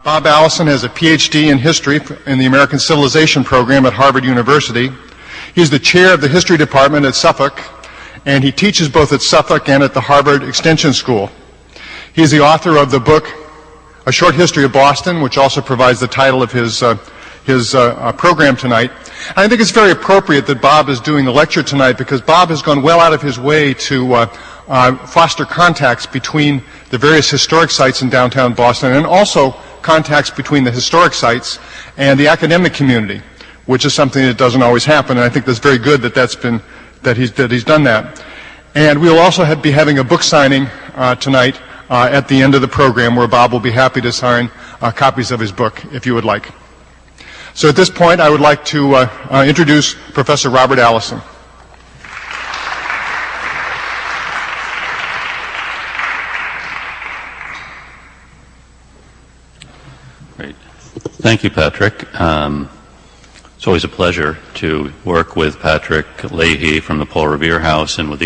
Bob Allison has a PhD in history in the American Civilization program at Harvard University. He's the chair of the history department at Suffolk, and he teaches both at Suffolk and at the Harvard Extension School. He's the author of the book, A Short History of Boston, which also provides the title of his program tonight. And I think it's very appropriate that Bob is doing the lecture tonight because Bob has gone well out of his way to foster contacts between the various historic sites in downtown Boston and also contacts between the historic sites and the academic community, which is something that doesn't always happen, and I think that's very good that he's done that. And we'll also be having a book signing tonight at the end of the program, where Bob will be happy to sign copies of his book if you would like. So at this point, I would like to introduce Professor Robert Allison. Great. Thank you, Patrick. It's always a pleasure to work with Patrick Leahy from the Paul Revere House and with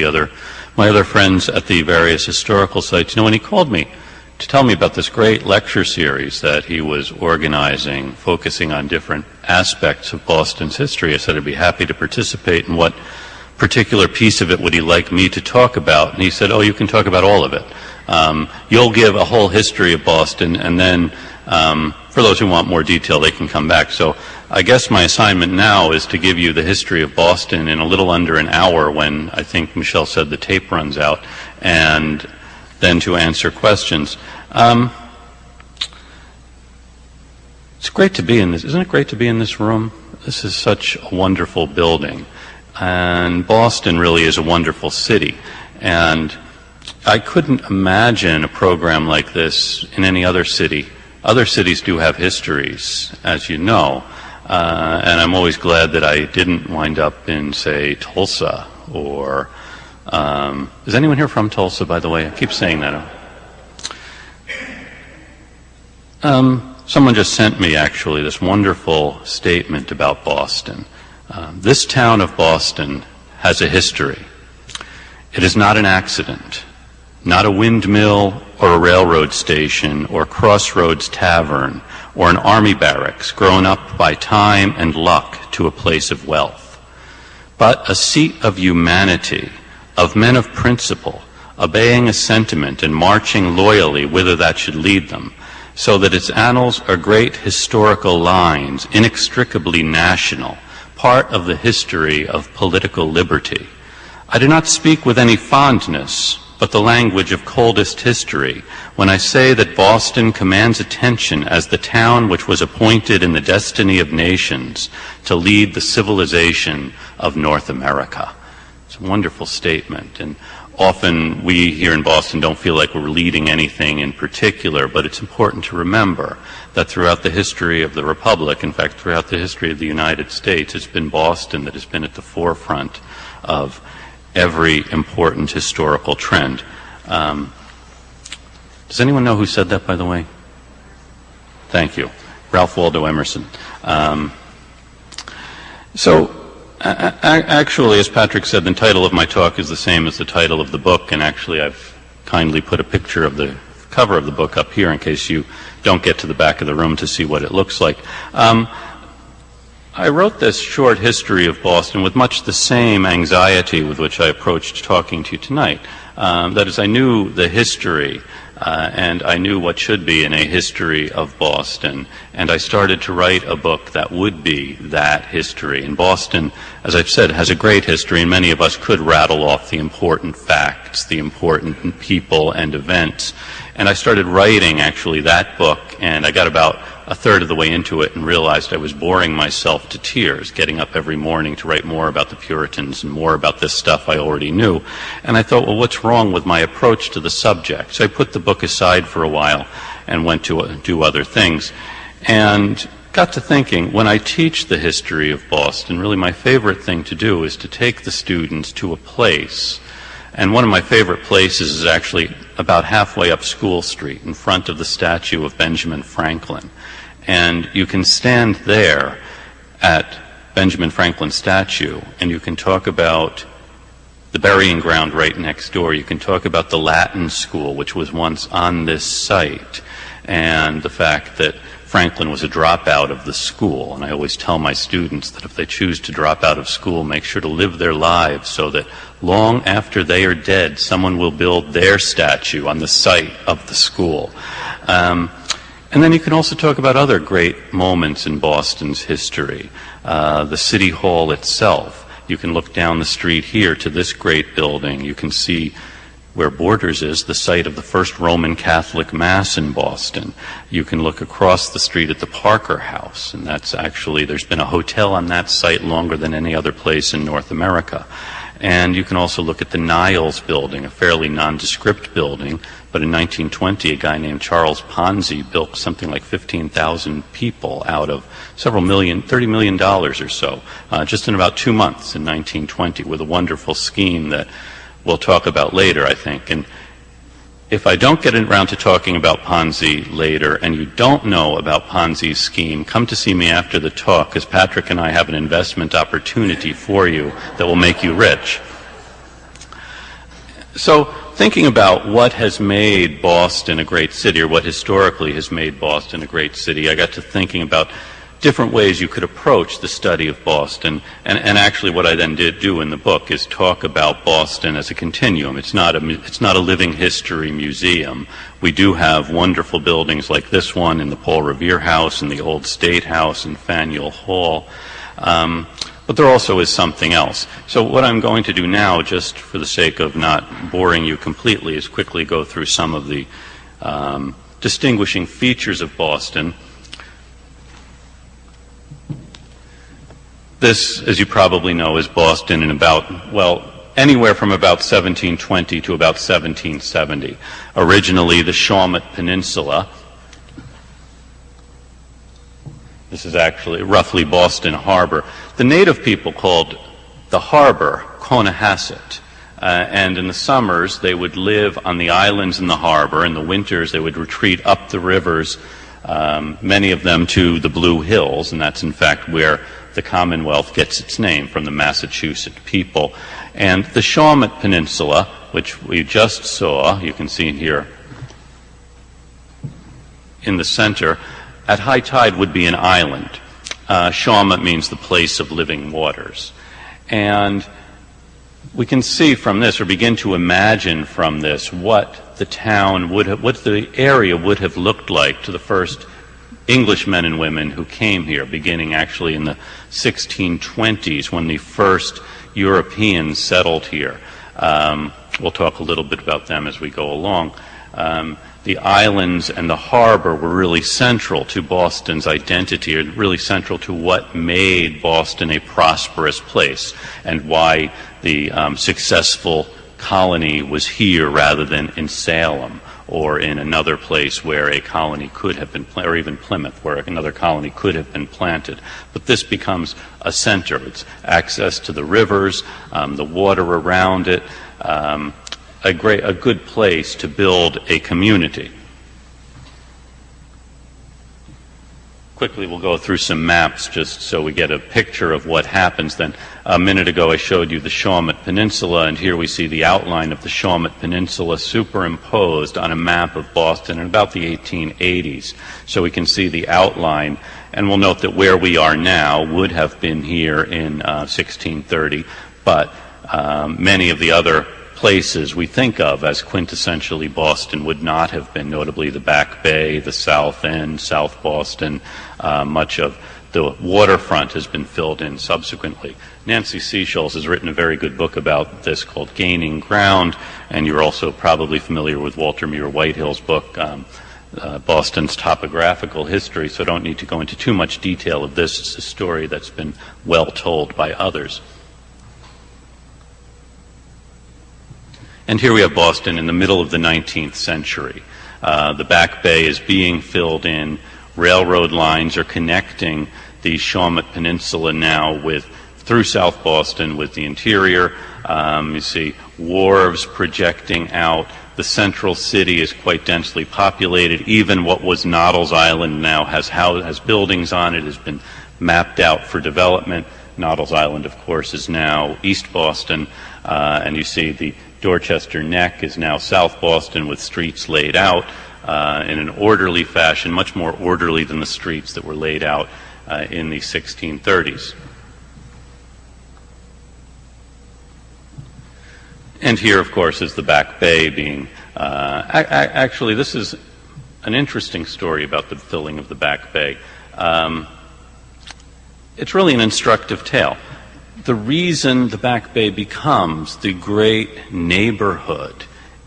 my other friends at the various historical sites. You know, when he called me to tell me about this great lecture series that he was organizing, focusing on different aspects of Boston's history, I said I'd be happy to participate, and what particular piece of it would he like me to talk about? And he said, oh, you can talk about all of it. You'll give a whole history of Boston, and then for those who want more detail, they can come back. So I guess my assignment now is to give you the history of Boston in a little under an hour when I think Michelle said the tape runs out, and then to answer questions. It's great to be in this. Isn't it great to be in this room? This is such a wonderful building. And Boston really is a wonderful city. And I couldn't imagine a program like this in any other city. Other cities do have histories, as you know. And I'm always glad that I didn't wind up in, say, Tulsa or... is anyone here from Tulsa, by the way? I keep saying that. Someone just sent me, actually, this wonderful statement about Boston. This town of Boston has a history. It is not an accident, not a windmill or a railroad station or Crossroads Tavern or an army barracks grown up by time and luck to a place of wealth, but a seat of humanity, of men of principle, obeying a sentiment and marching loyally whither that should lead them, so that its annals are great historical lines, inextricably national, part of the history of political liberty. I do not speak with any fondness, but the language of coldest history, when I say that Boston commands attention as the town which was appointed in the destiny of nations to lead the civilization of North America. It's a wonderful statement, and often we here in Boston don't feel like we're leading anything in particular, but it's important to remember that throughout the history of the Republic, in fact, throughout the history of the United States, it's been Boston that has been at the forefront of every important historical trend. Does anyone know who said that, by the way? Thank you. Ralph Waldo Emerson. Actually, as Patrick said, the title of my talk is the same as the title of the book, and actually I've kindly put a picture of the cover of the book up here in case you don't get to the back of the room to see what it looks like. I wrote this short history of Boston with much the same anxiety with which I approached talking to you tonight. That is, I knew the history, and I knew what should be in a history of Boston, and I started to write a book that would be that history. And Boston, as I've said, has a great history, and many of us could rattle off the important facts, the important people and events. And I started writing, actually, that book, and I got about a third of the way into it and realized I was boring myself to tears, getting up every morning to write more about the Puritans and more about this stuff I already knew. And I thought, well, what's wrong with my approach to the subject? So I put the book aside for a while and went to do other things. And got to thinking, when I teach the history of Boston, really my favorite thing to do is to take the students to a place. And one of my favorite places is actually about halfway up School Street in front of the statue of Benjamin Franklin. And you can stand there at Benjamin Franklin's statue and you can talk about the burying ground right next door. You can talk about the Latin school, which was once on this site. and the fact that Franklin was a dropout of the school. And I always tell my students that if they choose to drop out of school, make sure to live their lives so that long after they are dead, someone will build their statue on the site of the school. And then you can also talk about other great moments in Boston's history. The City Hall itself. You can look down the street here to this great building. You can see where Borders is, the site of the first Roman Catholic Mass in Boston. You can look across the street at the Parker House, and that's actually, there's been a hotel on that site longer than any other place in North America. And you can also look at the Niles building, a fairly nondescript building, but in 1920 a guy named Charles Ponzi built something like 15,000 people out of several million, $30 million or so, just in about 2 months in 1920, with a wonderful scheme that we'll talk about later, I think. And if I don't get around to talking about Ponzi later and you don't know about Ponzi's scheme, come to see me after the talk, because Patrick and I have an investment opportunity for you that will make you rich. So thinking about what has made Boston a great city, or what historically has made Boston a great city, I got to thinking about different ways you could approach the study of Boston. And actually what I then did do in the book is talk about Boston as a continuum. It's not a living history museum. We do have wonderful buildings like this one in the Paul Revere House and the old Statehouse and Faneuil Hall. But there also is something else. So what I'm going to do now, just for the sake of not boring you completely, is quickly go through some of the distinguishing features of Boston. This, as you probably know, is Boston in about, well, anywhere from about 1720 to about 1770. Originally the Shawmut Peninsula. This is actually roughly Boston Harbor. The native people called the harbor Cohasset. And in the summers they would live on the islands in the harbor. In the winters they would retreat up the rivers, many of them to the Blue Hills, and that's in fact where the Commonwealth gets its name, from the Massachusetts people. And the Shawmut Peninsula, which we just saw, you can see here in the center, at high tide would be an island. Shawmut means the place of living waters. And we can see from this, or begin to imagine from this, what the town would have, what the area would have looked like to the first English men and women who came here, beginning actually in the 1620s when the first Europeans settled here. We'll talk a little bit about them as we go along. The islands and the harbor were really central to Boston's identity, or really central to what made Boston a prosperous place, and why the successful colony was here rather than in Salem, or in another place where a colony could have been, or even Plymouth, where another colony could have been planted. But this becomes a center. It's access to the rivers, the water around it, a good place to build a community. Quickly, we'll go through some maps just so we get a picture of what happens then. A minute ago I showed you the Shawmut Peninsula, and here we see the outline of the Shawmut Peninsula superimposed on a map of Boston in about the 1880s. So we can see the outline, and we'll note that where we are now would have been here in 1630, but many of the other places we think of as quintessentially Boston would not have been, notably the Back Bay, the South End, South Boston. Much of the waterfront has been filled in subsequently. Nancy Seychelles has written a very good book about this called Gaining Ground, and you're also probably familiar with Walter Muir Whitehill's book, Boston's Topographical History, so I don't need to go into too much detail of this. It's a story that's been well told by others. And here we have Boston in the middle of the 19th century. The Back Bay is being filled in. Railroad lines are connecting the Shawmut Peninsula now through South Boston with the interior. You see wharves projecting out. The central city is quite densely populated. Even what was Noddle's Island now has buildings on it, has been mapped out for development. Noddle's Island, of course, is now East Boston. And you see the Dorchester Neck is now South Boston with streets laid out. in an orderly fashion, much more orderly than the streets that were laid out in the 1630s. And here, of course, is the Back Bay being... actually, this is an interesting story about the filling of the Back Bay. It's really an instructive tale. The reason the Back Bay becomes the great neighborhood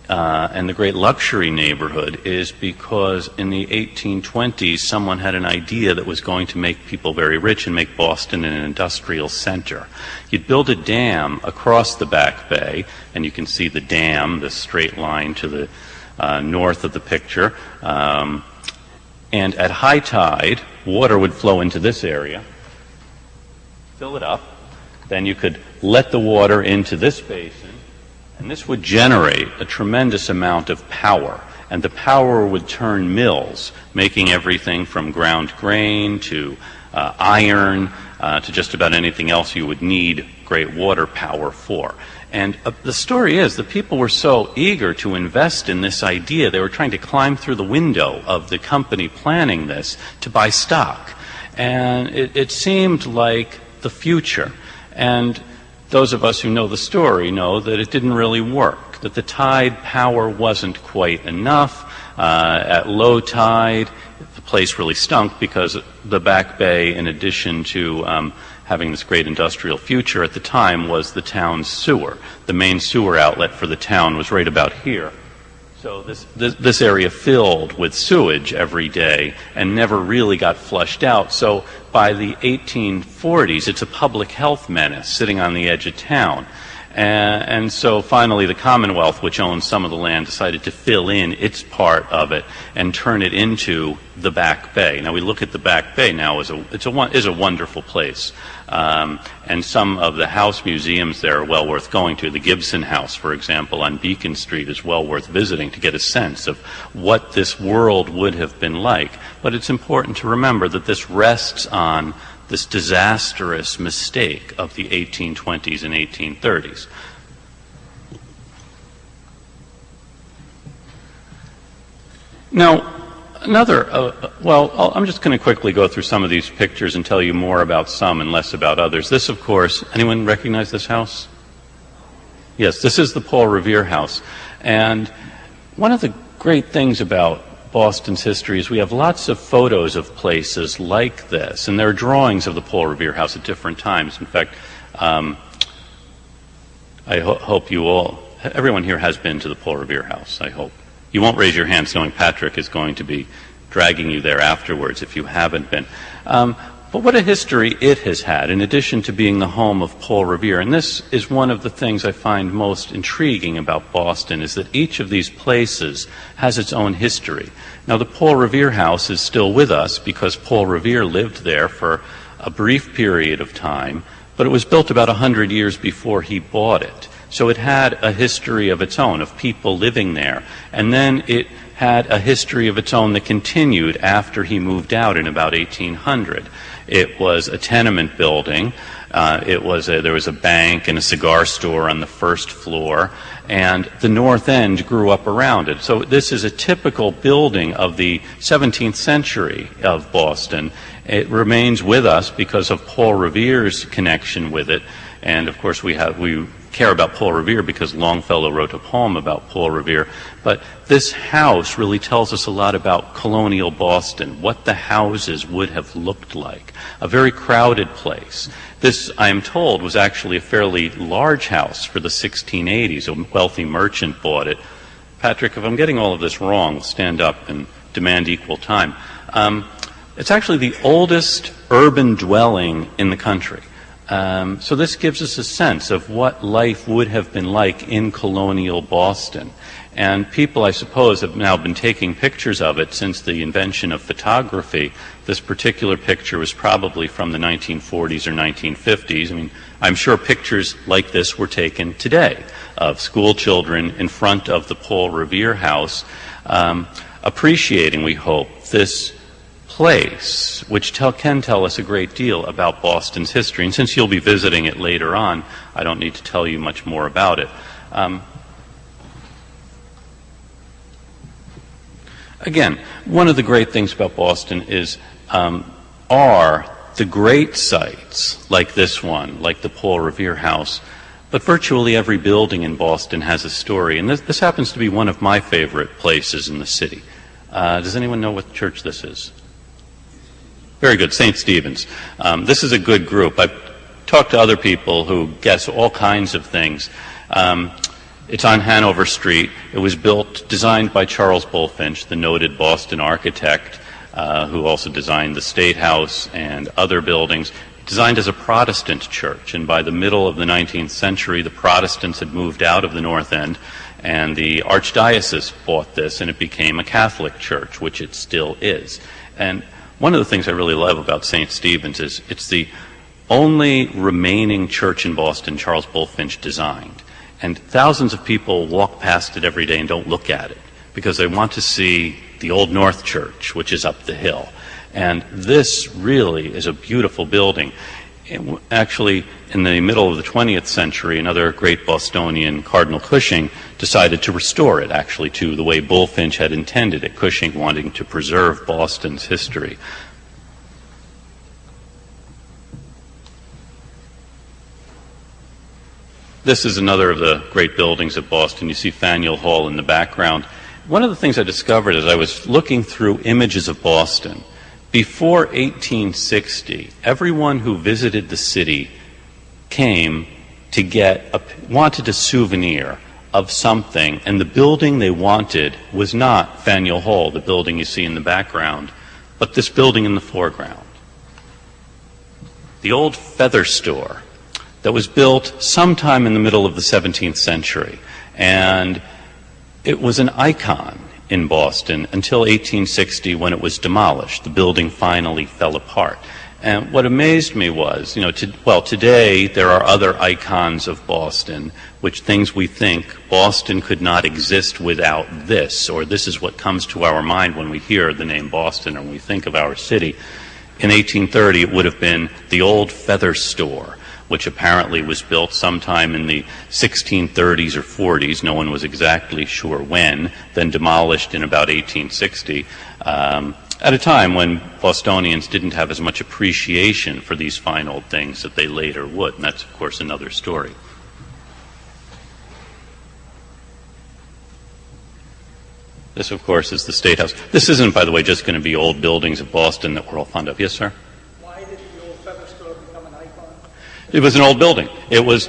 and the great luxury neighborhood is because in the 1820s someone had an idea that was going to make people very rich and make Boston an industrial center. You'd build a dam across the Back Bay, and you can see the dam, the straight line to the north of the picture. And at high tide, water would flow into this area, fill it up, then you could let the water into this basin, and this would generate a tremendous amount of power. And the power would turn mills, making everything from ground grain to iron to just about anything else you would need great water power for. And the story is the people were so eager to invest in this idea, they were trying to climb through the window of the company planning this to buy stock. And it seemed like the future. And those of us who know the story know that it didn't really work, that the tide power wasn't quite enough. At low tide, the place really stunk because the Back Bay, in addition to having this great industrial future at the time, was the town's sewer. The main sewer outlet for the town was right about here. So this area filled with sewage every day and never really got flushed out. So by the 1840s, it's a public health menace sitting on the edge of town. And so finally the Commonwealth, which owns some of the land, decided to fill in its part of it and turn it into the Back Bay. Now we look at the Back Bay now as a wonderful place. And some of the house museums there are well worth going to. The Gibson House, for example, on Beacon Street is well worth visiting to get a sense of what this world would have been like. But it's important to remember that this rests on this disastrous mistake of the 1820s and 1830s. Now, I'm just going to quickly go through some of these pictures and tell you more about some and less about others. This, of course, anyone recognize this house? Yes, this is the Paul Revere house. And one of the great things about Boston's history is we have lots of photos of places like this, and there are drawings of the Paul Revere house at different times. In fact, I hope you all, everyone here has been to the Paul Revere house, I hope. You won't raise your hands knowing Patrick is going to be dragging you there afterwards if you haven't been. But what a history it has had, in addition to being the home of Paul Revere. And this is one of the things I find most intriguing about Boston, is that each of these places has its own history. Now, the Paul Revere house is still with us because Paul Revere lived there for a brief period of time, but it was built about 100 years before he bought it. So it had a history of its own, of people living there. And then it had a history of its own that continued after he moved out in about 1800. It was a tenement building. There was a bank and a cigar store on the first floor, and the north end grew up around it. So this is a typical building of the 17th century of Boston. It remains with us because of Paul Revere's connection with it, and of course we care about Paul Revere because Longfellow wrote a poem about Paul Revere. But this house really tells us a lot about colonial Boston, what the houses would have looked like. A very crowded place. This, I am told, was actually a fairly large house for the 1680s. A wealthy merchant bought it. Patrick, if I'm getting all of this wrong, stand up and demand equal time. It's actually the oldest urban dwelling in the country. So this gives us a sense of what life would have been like in colonial Boston. And people, I suppose, have now been taking pictures of it since the invention of photography. This particular picture was probably from the 1940s or 1950s. I mean, I'm sure pictures like this were taken today of school children in front of the Paul Revere house, appreciating, we hope, this place, which can tell us a great deal about Boston's history. And since you'll be visiting it later on, I don't need to tell you much more about it. Again, one of the great things about Boston is are the great sites like this one, like the Paul Revere House, but virtually every building in Boston has a story. And this happens to be one of my favorite places in the city. Does anyone know what church this is? Very good, St. Stephen's. This is a good group. I've talked to other people who guess all kinds of things. It's on Hanover Street. It was designed by Charles Bulfinch, the noted Boston architect, who also designed the Statehouse and other buildings. Designed as a Protestant church, and by the middle of the 19th century, the Protestants had moved out of the North End, and the Archdiocese bought this, and it became a Catholic church, which it still is. And one of the things I really love about St. Stephen's is it's the only remaining church in Boston Charles Bulfinch designed. And thousands of people walk past it every day and don't look at it because they want to see the Old North Church, which is up the hill. And this really is a beautiful building. Actually, in the middle of the 20th century, another great Bostonian, Cardinal Cushing, decided to restore it, actually, to the way Bulfinch had intended it, Cushing wanting to preserve Boston's history. This is another of the great buildings of Boston. You see Faneuil Hall in the background. One of the things I discovered as I was looking through images of Boston, before 1860, everyone who visited the city came to wanted a souvenir of something, and the building they wanted was not Faneuil Hall, the building you see in the background, but this building in the foreground. The old feather store that was built sometime in the middle of the 17th century, and it was an icon in Boston until 1860 when it was demolished. The building finally fell apart. And what amazed me was, today there are other icons of Boston, which things we think Boston could not exist without this, or this is what comes to our mind when we hear the name Boston or when we think of our city. In 1830, it would have been the old feather store, which apparently was built sometime in the 1630s or 40s. No one was exactly sure when, then demolished in about 1860, at a time when Bostonians didn't have as much appreciation for these fine old things that they later would. And that's, of course, another story. This, of course, is the Statehouse. This isn't, by the way, just going to be old buildings of Boston that we're all fond of. Yes, sir? It was an old building. It was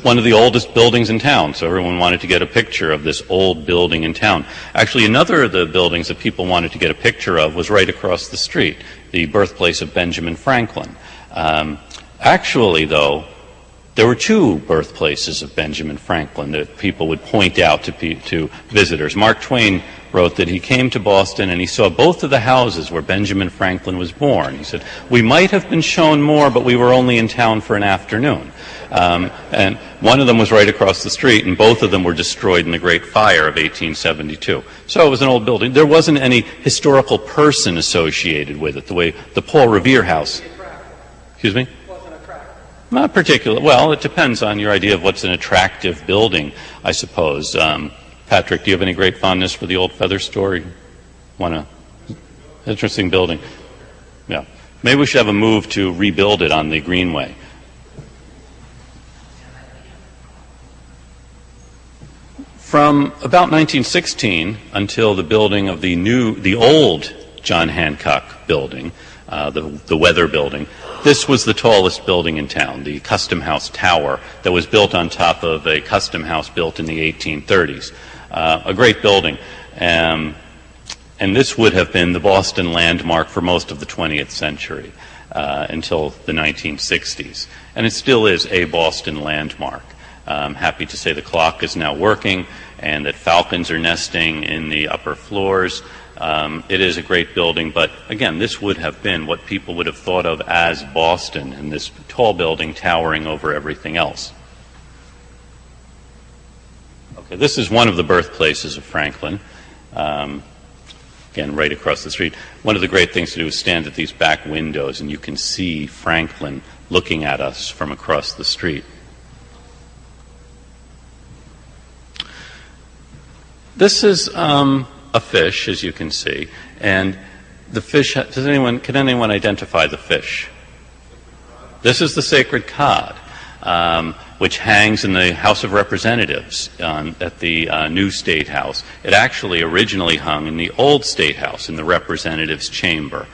one of the oldest buildings in town, so everyone wanted to get a picture of this old building in town. Actually, another of the buildings that people wanted to get a picture of was right across the street, the birthplace of Benjamin Franklin. Actually, though, there were two birthplaces of Benjamin Franklin that people would point out to visitors. Mark Twain wrote that he came to Boston and he saw both of the houses where Benjamin Franklin was born. He said, "We might have been shown more, but we were only in town for an afternoon." And one of them was right across the street, and both of them were destroyed in the Great Fire of 1872. So it was an old building. There wasn't any historical person associated with it, the way the Paul Revere House. Excuse me? Not particular. Well, it depends on your idea of what's an attractive building, I suppose. Patrick, do you have any great fondness for the old feather store? Interesting building. Yeah. Maybe we should have a move to rebuild it on the Greenway. From about 1916 until the building of the old John Hancock building, the Weather Building, this was the tallest building in town, the Custom House Tower that was built on top of a custom house built in the 1830s. A great building. And this would have been the Boston landmark for most of the 20th century until the 1960s. And it still is a Boston landmark. I'm happy to say the clock is now working and that falcons are nesting in the upper floors. It is a great building, but again, this would have been what people would have thought of as Boston, and this tall building towering over everything else. Okay, this is one of the birthplaces of Franklin. Again, right across the street. One of the great things to do is stand at these back windows, and you can see Franklin looking at us from across the street. This is a fish, as you can see, and the fish, can anyone identify the fish? This is the sacred cod, which hangs in the House of Representatives at the new Statehouse. It actually originally hung in the old Statehouse in the Representatives' Chamber,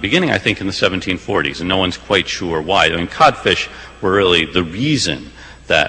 beginning, I think, in the 1740s, and no one's quite sure why. I mean, codfish were really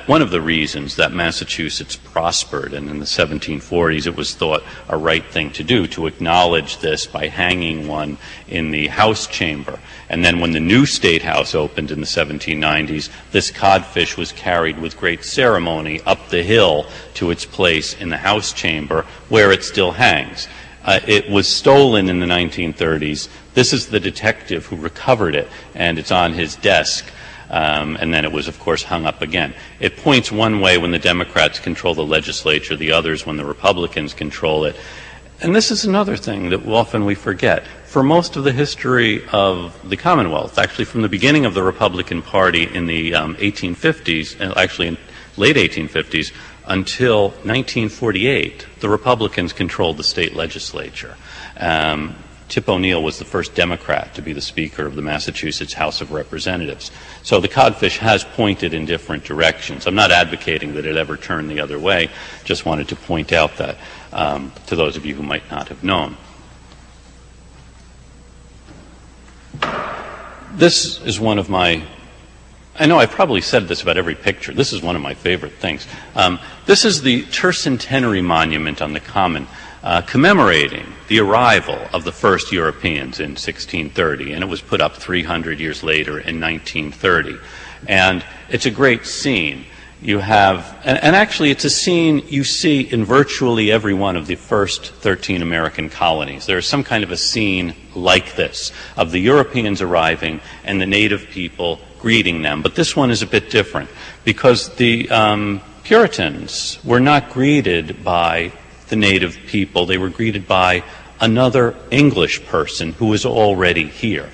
one of the reasons that Massachusetts prospered, and in the 1740s it was thought a right thing to do, to acknowledge this by hanging one in the House chamber. And then when the new State House opened in the 1790s, this codfish was carried with great ceremony up the hill to its place in the House chamber, where it still hangs. It was stolen in the 1930s. This is the detective who recovered it, and it's on his desk. And then it was, of course, hung up again. It points one way when the Democrats control the legislature, the others when the Republicans control it. And this is another thing that often we forget. For most of the history of the Commonwealth, actually from the beginning of the Republican Party in the 1850s, and actually in late 1850s, until 1948, the Republicans controlled the state legislature. Tip O'Neill was the first Democrat to be the Speaker of the Massachusetts House of Representatives. So the codfish has pointed in different directions. I'm not advocating that it ever turn the other way, just wanted to point out that to those of you who might not have known. This is one of my, I know I've probably said this about every picture, this is one of my favorite things. This is the Tercentenary Monument on the Common, commemorating the arrival of the first Europeans in 1630, and it was put up 300 years later in 1930. And it's a great scene. You have, and actually it's a scene you see in virtually every one of the first 13 American colonies. There's some kind of a scene like this, of the Europeans arriving and the native people greeting them. But this one is a bit different, because the Puritans were not greeted by the native people. They were greeted by another English person who was already here.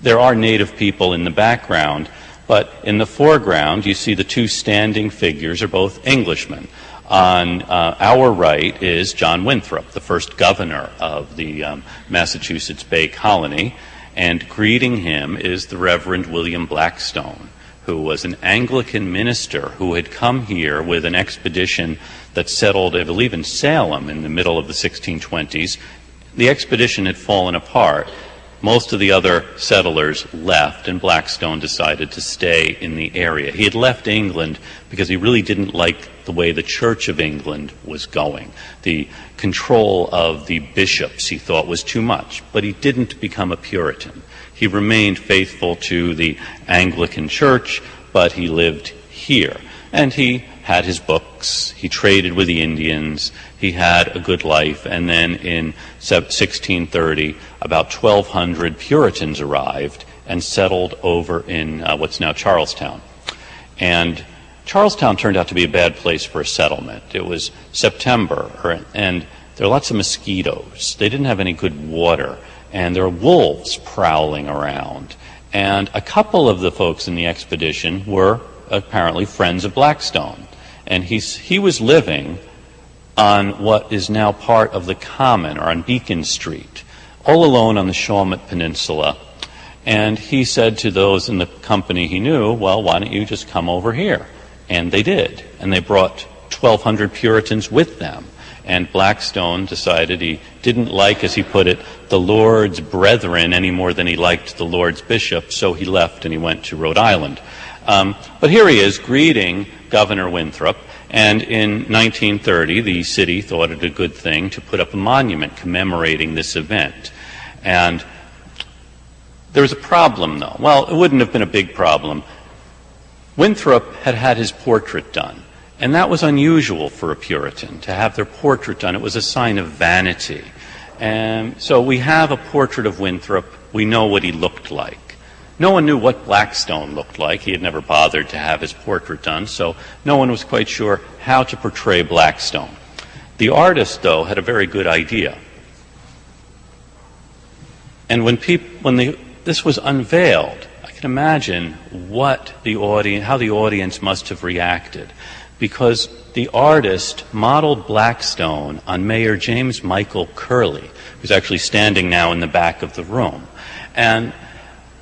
There are native people in the background, but in the foreground you see the two standing figures are both Englishmen. On our right is John Winthrop, the first governor of the Massachusetts Bay Colony, and greeting him is the Reverend William Blackstone, who was an Anglican minister who had come here with an expedition that settled, I believe, in Salem in the middle of the 1620s. The expedition had fallen apart. Most of the other settlers left, and Blackstone decided to stay in the area. He had left England because he really didn't like the way the Church of England was going. The control of the bishops, he thought, was too much, but he didn't become a Puritan. He remained faithful to the Anglican Church, but he lived here. And he had his books, he traded with the Indians, he had a good life, and then in 1630, about 1,200 Puritans arrived and settled over in what's now Charlestown. And Charlestown turned out to be a bad place for a settlement. It was September, and there were lots of mosquitoes. They didn't have any good water, and there were wolves prowling around. And a couple of the folks in the expedition were apparently friends of Blackstone. And he was living on what is now part of the Common, or on Beacon Street, all alone on the Shawmut Peninsula. And he said to those in the company he knew, well, why don't you just come over here? And they did. And they brought 1,200 Puritans with them. And Blackstone decided he didn't like, as he put it, the Lord's brethren any more than he liked the Lord's bishop, so he left and he went to Rhode Island. But here he is greeting Governor Winthrop, and in 1930 the city thought it a good thing to put up a monument commemorating this event. And there was a problem, though. Well, it wouldn't have been a big problem. Winthrop had had his portrait done, and that was unusual for a Puritan, to have their portrait done. It was a sign of vanity. And so we have a portrait of Winthrop. We know what he looked like. No one knew what Blackstone looked like. He had never bothered to have his portrait done, so no one was quite sure how to portray Blackstone. The artist, though, had a very good idea. And when this was unveiled, I can imagine how the audience must have reacted. because the artist modeled Blackstone on Mayor James Michael Curley, who's actually standing now in the back of the room. And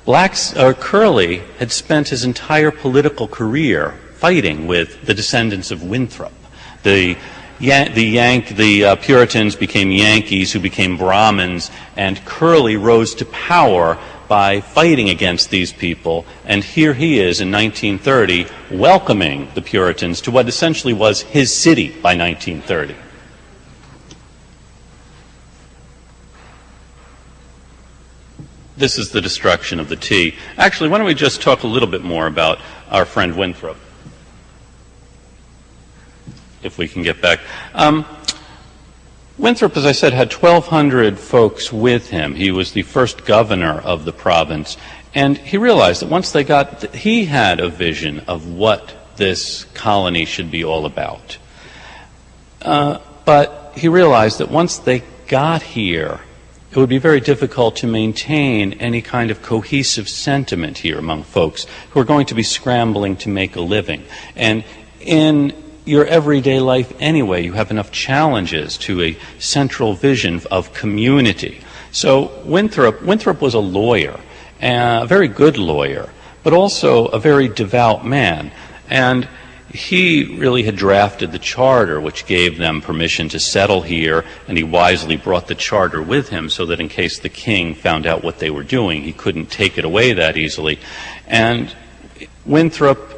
Curley had spent his entire political career fighting with the descendants of Winthrop. The Puritans became Yankees who became Brahmins, and Curley rose to power by fighting against these people. And here he is in 1930 welcoming the Puritans to what essentially was his city by 1930. This is the destruction of the tea. Actually, why don't we just talk a little bit more about our friend Winthrop, if we can get back. Winthrop, as I said, had 1,200 folks with him. He was the first governor of the province, and he realized that once they he had a vision of what this colony should be all about. But he realized that once they got here, it would be very difficult to maintain any kind of cohesive sentiment here among folks who are going to be scrambling to make a living. And in your everyday life anyway, you have enough challenges to a central vision of community. So Winthrop was a lawyer, a very good lawyer, but also a very devout man. And he really had drafted the charter which gave them permission to settle here, and he wisely brought the charter with him so that in case the king found out what they were doing, he couldn't take it away that easily. And Winthrop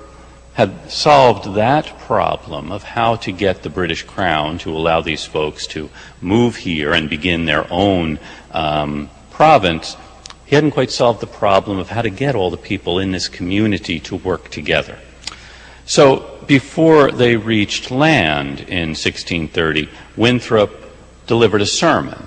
had solved that problem of how to get the British Crown to allow these folks to move here and begin their own province. He hadn't quite solved the problem of how to get all the people in this community to work together. So before they reached land in 1630, Winthrop delivered a sermon.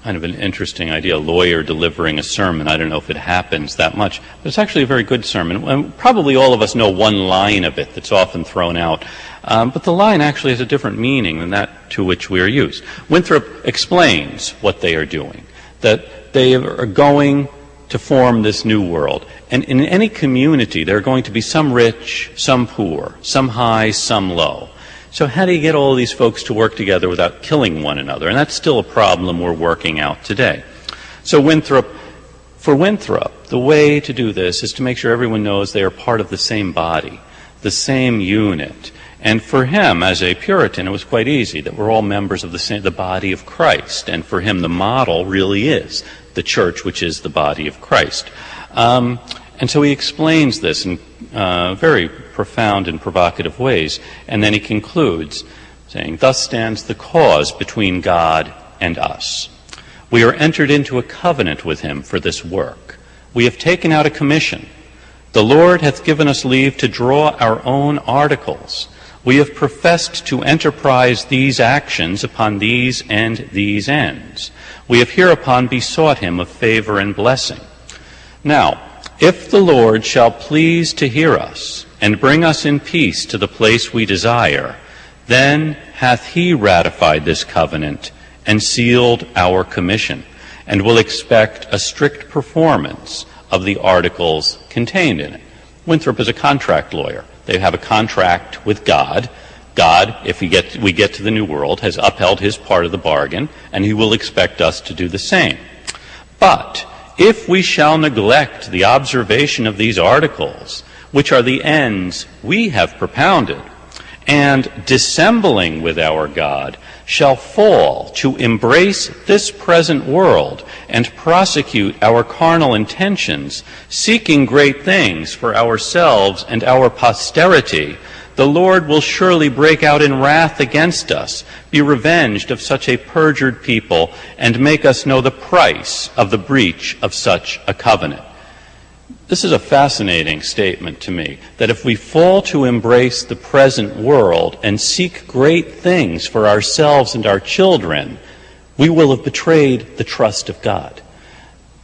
Kind of an interesting idea, a lawyer delivering a sermon. I don't know if it happens that much, but it's actually a very good sermon. And probably all of us know one line of it that's often thrown out, but the line actually has a different meaning than that to which we are used. Winthrop explains what they are doing, that they are going to form this new world. And in any community, there are going to be some rich, some poor, some high, some low. So how do you get all these folks to work together without killing one another? And that's still a problem we're working out today. So for Winthrop, the way to do this is to make sure everyone knows they are part of the same body, the same unit. And for him, as a Puritan, it was quite easy that we're all members of the body of Christ. And for him, the model really is the church, which is the body of Christ. And so he explains this in very profound and provocative ways. And then he concludes saying, "Thus stands the cause between God and us. We are entered into a covenant with him for this work. We have taken out a commission. The Lord hath given us leave to draw our own articles. We have professed to enterprise these actions upon these and these ends. We have hereupon besought him of favor and blessing. Now, if the Lord shall please to hear us and bring us in peace to the place we desire, then hath he ratified this covenant and sealed our commission, and will expect a strict performance of the articles contained in it." Winthrop is a contract lawyer. They have a contract with God. God, if we get to the New World, has upheld his part of the bargain, and he will expect us to do the same. But if we shall neglect the observation of these articles, which are the ends we have propounded, and dissembling with our God, shall fall to embrace this present world and prosecute our carnal intentions, seeking great things for ourselves and our posterity, the Lord will surely break out in wrath against us, be revenged of such a perjured people, and make us know the price of the breach of such a covenant. This is a fascinating statement to me, that if we fall to embrace the present world and seek great things for ourselves and our children, we will have betrayed the trust of God.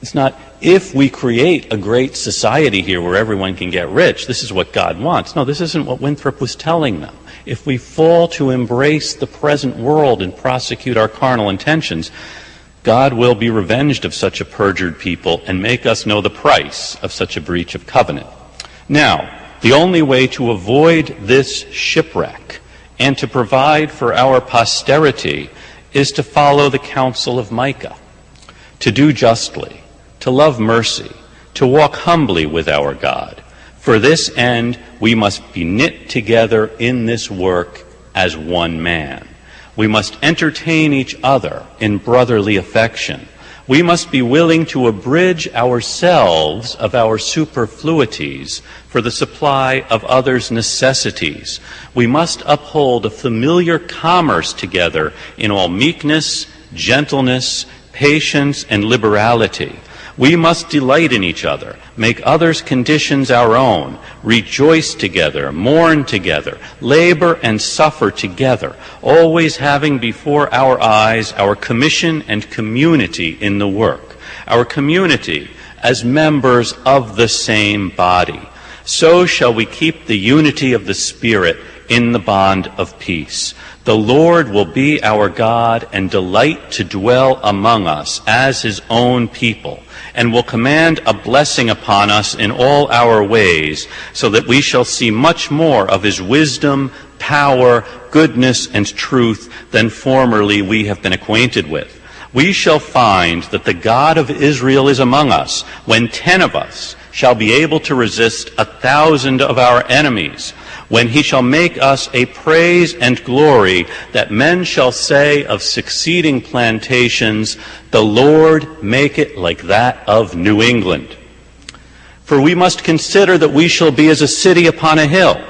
It's not if we create a great society here where everyone can get rich, this is what God wants. No, this isn't what Winthrop was telling them. If we fall to embrace the present world and prosecute our carnal intentions, God will be revenged of such a perjured people and make us know the price of such a breach of covenant. Now, the only way to avoid this shipwreck and to provide for our posterity is to follow the counsel of Micah, to do justly, to love mercy, to walk humbly with our God. For this end, we must be knit together in this work as one man. We must entertain each other in brotherly affection. We must be willing to abridge ourselves of our superfluities for the supply of others' necessities. We must uphold a familiar commerce together in all meekness, gentleness, patience, and liberality. We must delight in each other, make others' conditions our own, rejoice together, mourn together, labor and suffer together, always having before our eyes our commission and community in the work, our community as members of the same body. So shall we keep the unity of the Spirit in the bond of peace. The Lord will be our God and delight to dwell among us as his own people, and will command a blessing upon us in all our ways, so that we shall see much more of his wisdom, power, goodness, and truth than formerly we have been acquainted with. We shall find that the God of Israel is among us, when 10 of us shall be able to resist 1,000 of our enemies, when he shall make us a praise and glory, that men shall say of succeeding plantations, the Lord make it like that of New England. For we must consider that we shall be as a city upon a hill.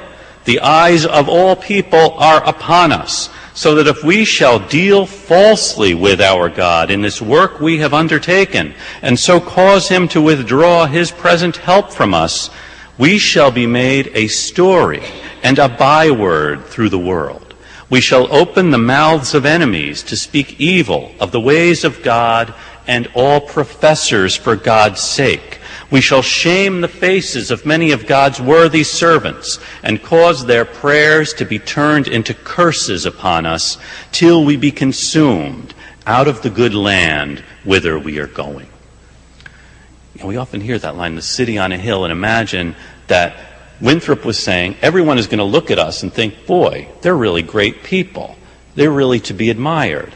The eyes of all people are upon us, so that if we shall deal falsely with our God in this work we have undertaken, and so cause him to withdraw his present help from us, we shall be made a story and a byword through the world. We shall open the mouths of enemies to speak evil of the ways of God and all professors for God's sake. We shall shame the faces of many of God's worthy servants and cause their prayers to be turned into curses upon us till we be consumed out of the good land whither we are going. We often hear that line, the city on a hill, and imagine that Winthrop was saying, everyone is going to look at us and think, boy, they're really great people. They're really to be admired.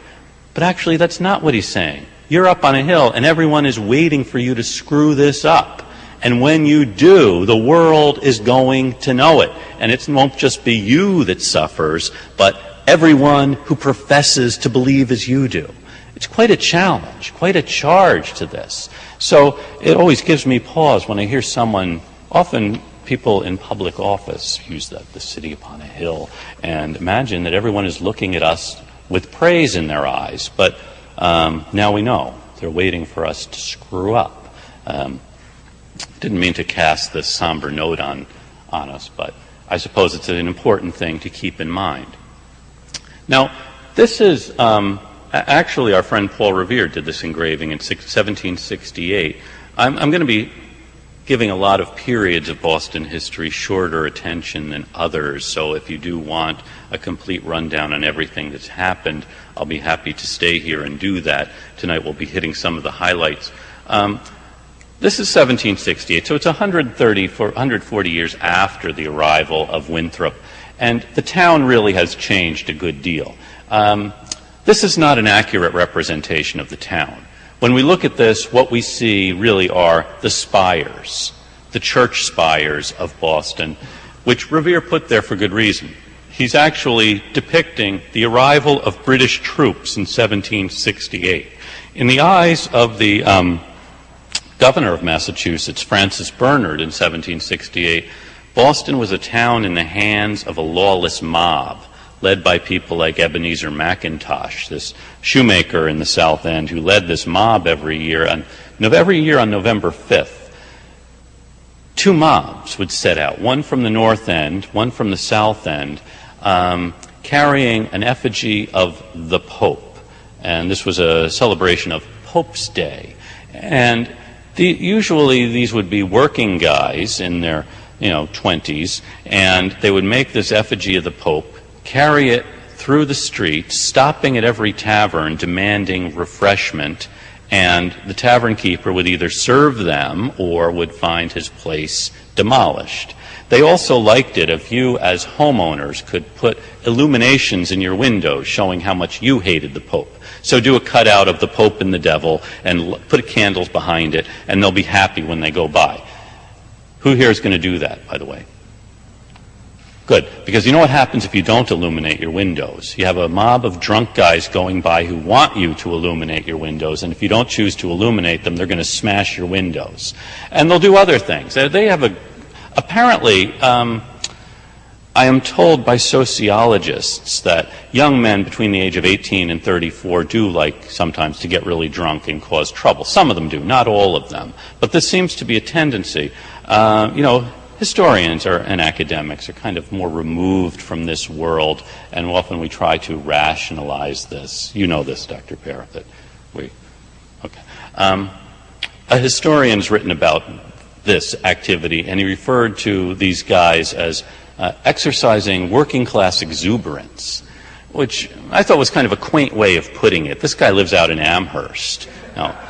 But actually, that's not what he's saying. You're up on a hill, and everyone is waiting for you to screw this up. And when you do, the world is going to know it. And it won't just be you that suffers, but everyone who professes to believe as you do. It's quite a challenge, quite a charge to this. So it always gives me pause when I hear someone, often people in public office use that, the city upon a hill, and imagine that everyone is looking at us with praise in their eyes. But now we know they're waiting for us to screw up. Didn't mean to cast this somber note on us, but I suppose it's an important thing to keep in mind. Now, this is actually our friend Paul Revere did this engraving in 1768. I'm going to be giving a lot of periods of Boston history shorter attention than others, so if you do want a complete rundown on everything that's happened, I'll be happy to stay here and do that. Tonight we'll be hitting some of the highlights. This is 1768, so it's 140 years after the arrival of Winthrop, and the town really has changed a good deal. This is not an accurate representation of the town. When we look at this, what we see really are the spires, the church spires of Boston, which Revere put there for good reason. He's actually depicting the arrival of British troops in 1768. In the eyes of the governor of Massachusetts, Francis Bernard, in 1768, Boston was a town in the hands of a lawless mob, led by people like Ebenezer McIntosh, this shoemaker in the South End who led this mob every year on November 5th. Two mobs would set out, one from the North End, one from the South End, carrying an effigy of the Pope. And this was a celebration of Pope's Day. And usually these would be working guys in their 20s, and they would make this effigy of the Pope, carry it through the streets, stopping at every tavern, demanding refreshment, and the tavern keeper would either serve them or would find his place demolished. They also liked it if you, as homeowners, could put illuminations in your windows showing how much you hated the Pope. So do a cutout of the Pope and the devil and put candles behind it, and they'll be happy when they go by. Who here is going to do that, by the way? Good, because you know what happens if you don't illuminate your windows? You have a mob of drunk guys going by who want you to illuminate your windows, and if you don't choose to illuminate them, they're going to smash your windows. And they'll do other things. They have apparently, I am told by sociologists that young men between the age of 18 and 34 do like sometimes to get really drunk and cause trouble. Some of them do, not all of them. But this seems to be a tendency. Historians and academics are kind of more removed from this world, and often we try to rationalize this. You know this, Dr. Pear, that okay. A historian's written about this activity, and he referred to these guys as exercising working-class exuberance, which I thought was kind of a quaint way of putting it. This guy lives out in Amherst. Now,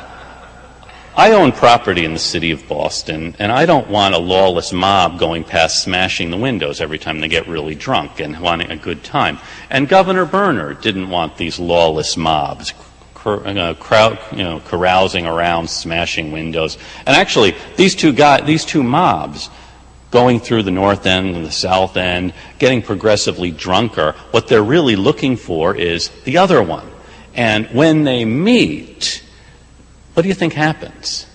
I own property in the city of Boston, and I don't want a lawless mob going past smashing the windows every time they get really drunk and wanting a good time. And Governor Berner didn't want these lawless mobs carousing around, smashing windows. And actually, these two mobs, going through the north end and the south end, getting progressively drunker, what they're really looking for is the other one. And when they meet, what do you think happens?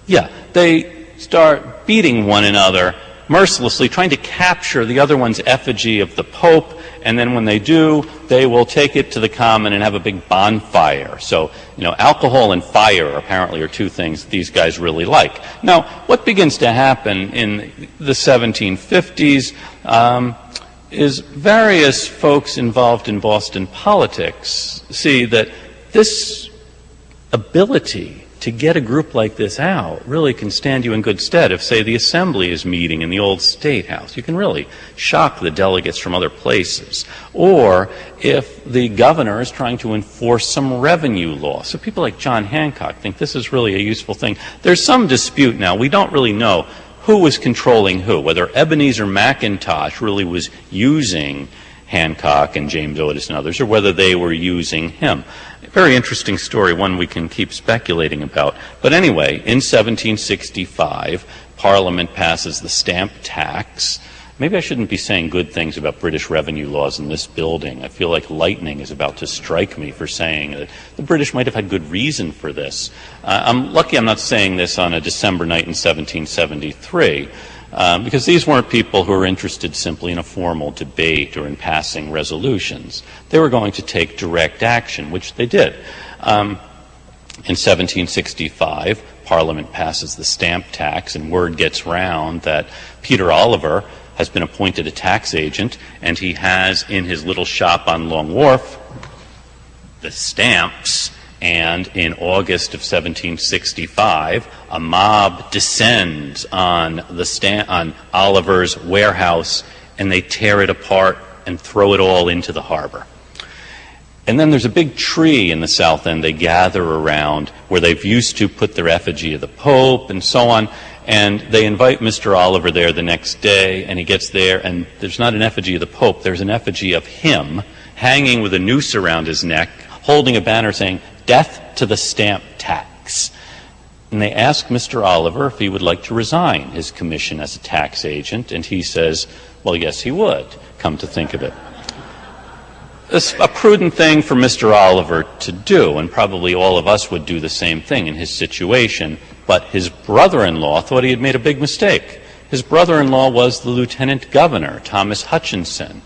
Yeah, they start beating one another mercilessly, trying to capture the other one's effigy of the Pope, and then when they do, they will take it to the common and have a big bonfire. So, alcohol and fire apparently are two things these guys really like. Now, what begins to happen in the 1750s is various folks involved in Boston politics see that this ability to get a group like this out really can stand you in good stead. If, say, the Assembly is meeting in the old Statehouse, you can really shock the delegates from other places. Or if the governor is trying to enforce some revenue law. So people like John Hancock think this is really a useful thing. There's some dispute now. We don't really know who was controlling who, whether Ebenezer McIntosh really was using Hancock and James Otis and others, or whether they were using him. A very interesting story, one we can keep speculating about. But anyway, in 1765, Parliament passes the stamp tax. Maybe I shouldn't be saying good things about British revenue laws in this building. I feel like lightning is about to strike me for saying that the British might have had good reason for this. I'm lucky I'm not saying this on a December night in 1773. Because these weren't people who were interested simply in a formal debate or in passing resolutions. They were going to take direct action, which they did. In 1765, Parliament passes the stamp tax, and word gets round that Peter Oliver has been appointed a tax agent, and he has in his little shop on Long Wharf the stamps. And in August of 1765, a mob descends on Oliver's warehouse, and they tear it apart and throw it all into the harbor. And then there's a big tree in the south end they gather around where they've used to put their effigy of the Pope and so on. And they invite Mr. Oliver there the next day, and he gets there, and there's not an effigy of the Pope, there's an effigy of him hanging with a noose around his neck, holding a banner saying, "Death to the stamp tax." And they ask Mr. Oliver if he would like to resign his commission as a tax agent, and he says, well, yes, he would, come to think of it. It's a prudent thing for Mr. Oliver to do, and probably all of us would do the same thing in his situation, but his brother-in-law thought he had made a big mistake. His brother-in-law was the lieutenant governor, Thomas Hutchinson.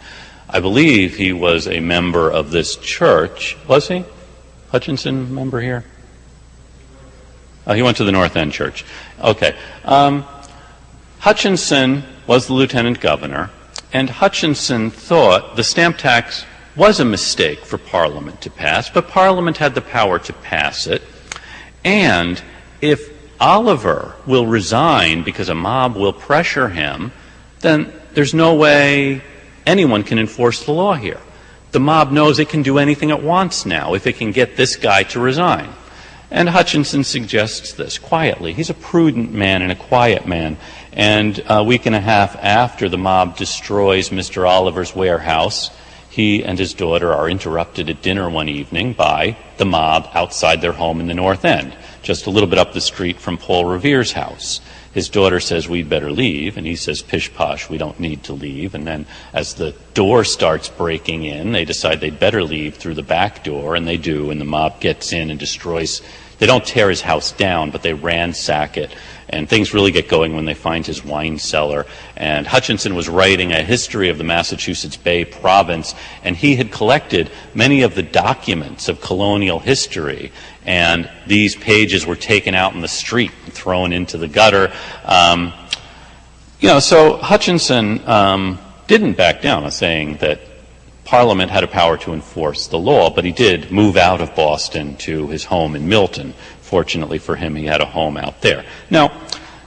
I believe he was a member of this church. Was he? Hutchinson, member here? Oh, he went to the North End Church. Okay. Hutchinson was the lieutenant governor, and Hutchinson thought the stamp tax was a mistake for Parliament to pass, but Parliament had the power to pass it. And if Oliver will resign because a mob will pressure him, then there's no way anyone can enforce the law here. The mob knows it can do anything it wants now if it can get this guy to resign. And Hutchinson suggests this quietly. He's a prudent man and a quiet man. And a week and a half after the mob destroys Mr. Oliver's warehouse, he and his daughter are interrupted at dinner one evening by the mob outside their home in the North End, just a little bit up the street from Paul Revere's house. His daughter says, "We'd better leave," and he says, "Pish posh, we don't need to leave." And then as the door starts breaking in, they decide they'd better leave through the back door, and they do, and the mob gets in and destroys. They don't tear his house down, but they ransack it. And things really get going when they find his wine cellar. And Hutchinson was writing a history of the Massachusetts Bay province, and he had collected many of the documents of colonial history. And these pages were taken out in the street and thrown into the gutter. So Hutchinson didn't back down on saying that Parliament had a power to enforce the law, but he did move out of Boston to his home in Milton. Fortunately for him, he had a home out there. Now,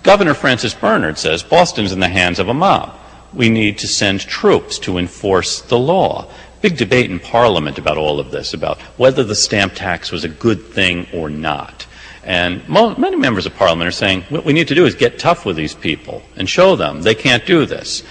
Governor Francis Bernard says Boston's in the hands of a mob. We need to send troops to enforce the law. Big debate in Parliament about all of this, about whether the stamp tax was a good thing or not. And many members of Parliament are saying what we need to do is get tough with these people and show them they can't do this,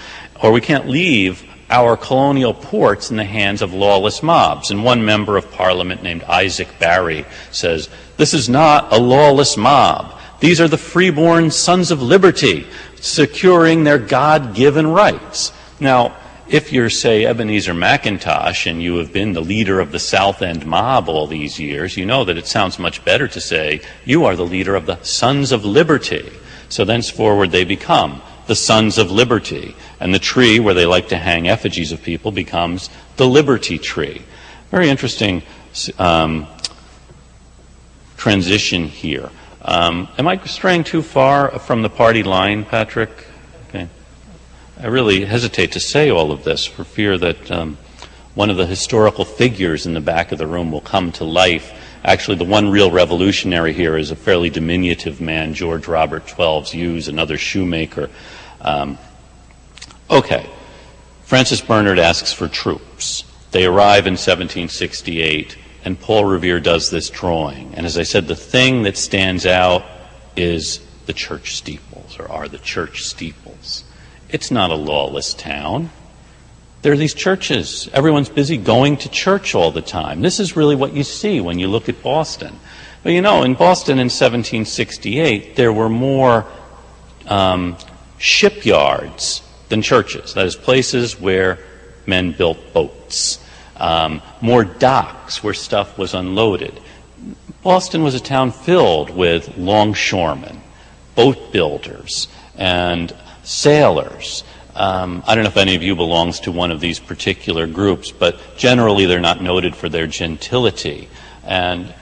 or we can't leave our colonial ports in the hands of lawless mobs. And one member of Parliament named Isaac Barry says, "This is not a lawless mob. These are the freeborn sons of liberty, securing their God-given rights." Now, if you're, say, Ebenezer McIntosh, and you have been the leader of the South End mob all these years, you know that it sounds much better to say, you are the leader of the Sons of Liberty. So thenceforward they become the Sons of Liberty. And the tree where they like to hang effigies of people becomes the Liberty Tree. Very interesting transition here. Am I straying too far from the party line, Patrick? Okay. I really hesitate to say all of this for fear that one of the historical figures in the back of the room will come to life. Actually, the one real revolutionary here is a fairly diminutive man, George Robert Twelves Hughes, another shoemaker. Okay. Francis Bernard asks for troops. They arrive in 1768, and Paul Revere does this drawing. And as I said, the thing that stands out is the church steeples, or are the church steeples. It's not a lawless town. There are these churches. Everyone's busy going to church all the time. This is really what you see when you look at Boston. But in Boston in 1768, there were more shipyards than churches. That is, places where men built boats. More docks where stuff was unloaded. Boston was a town filled with longshoremen, boat builders, and sailors. I don't know if any of you belongs to one of these particular groups, but generally they're not noted for their gentility. And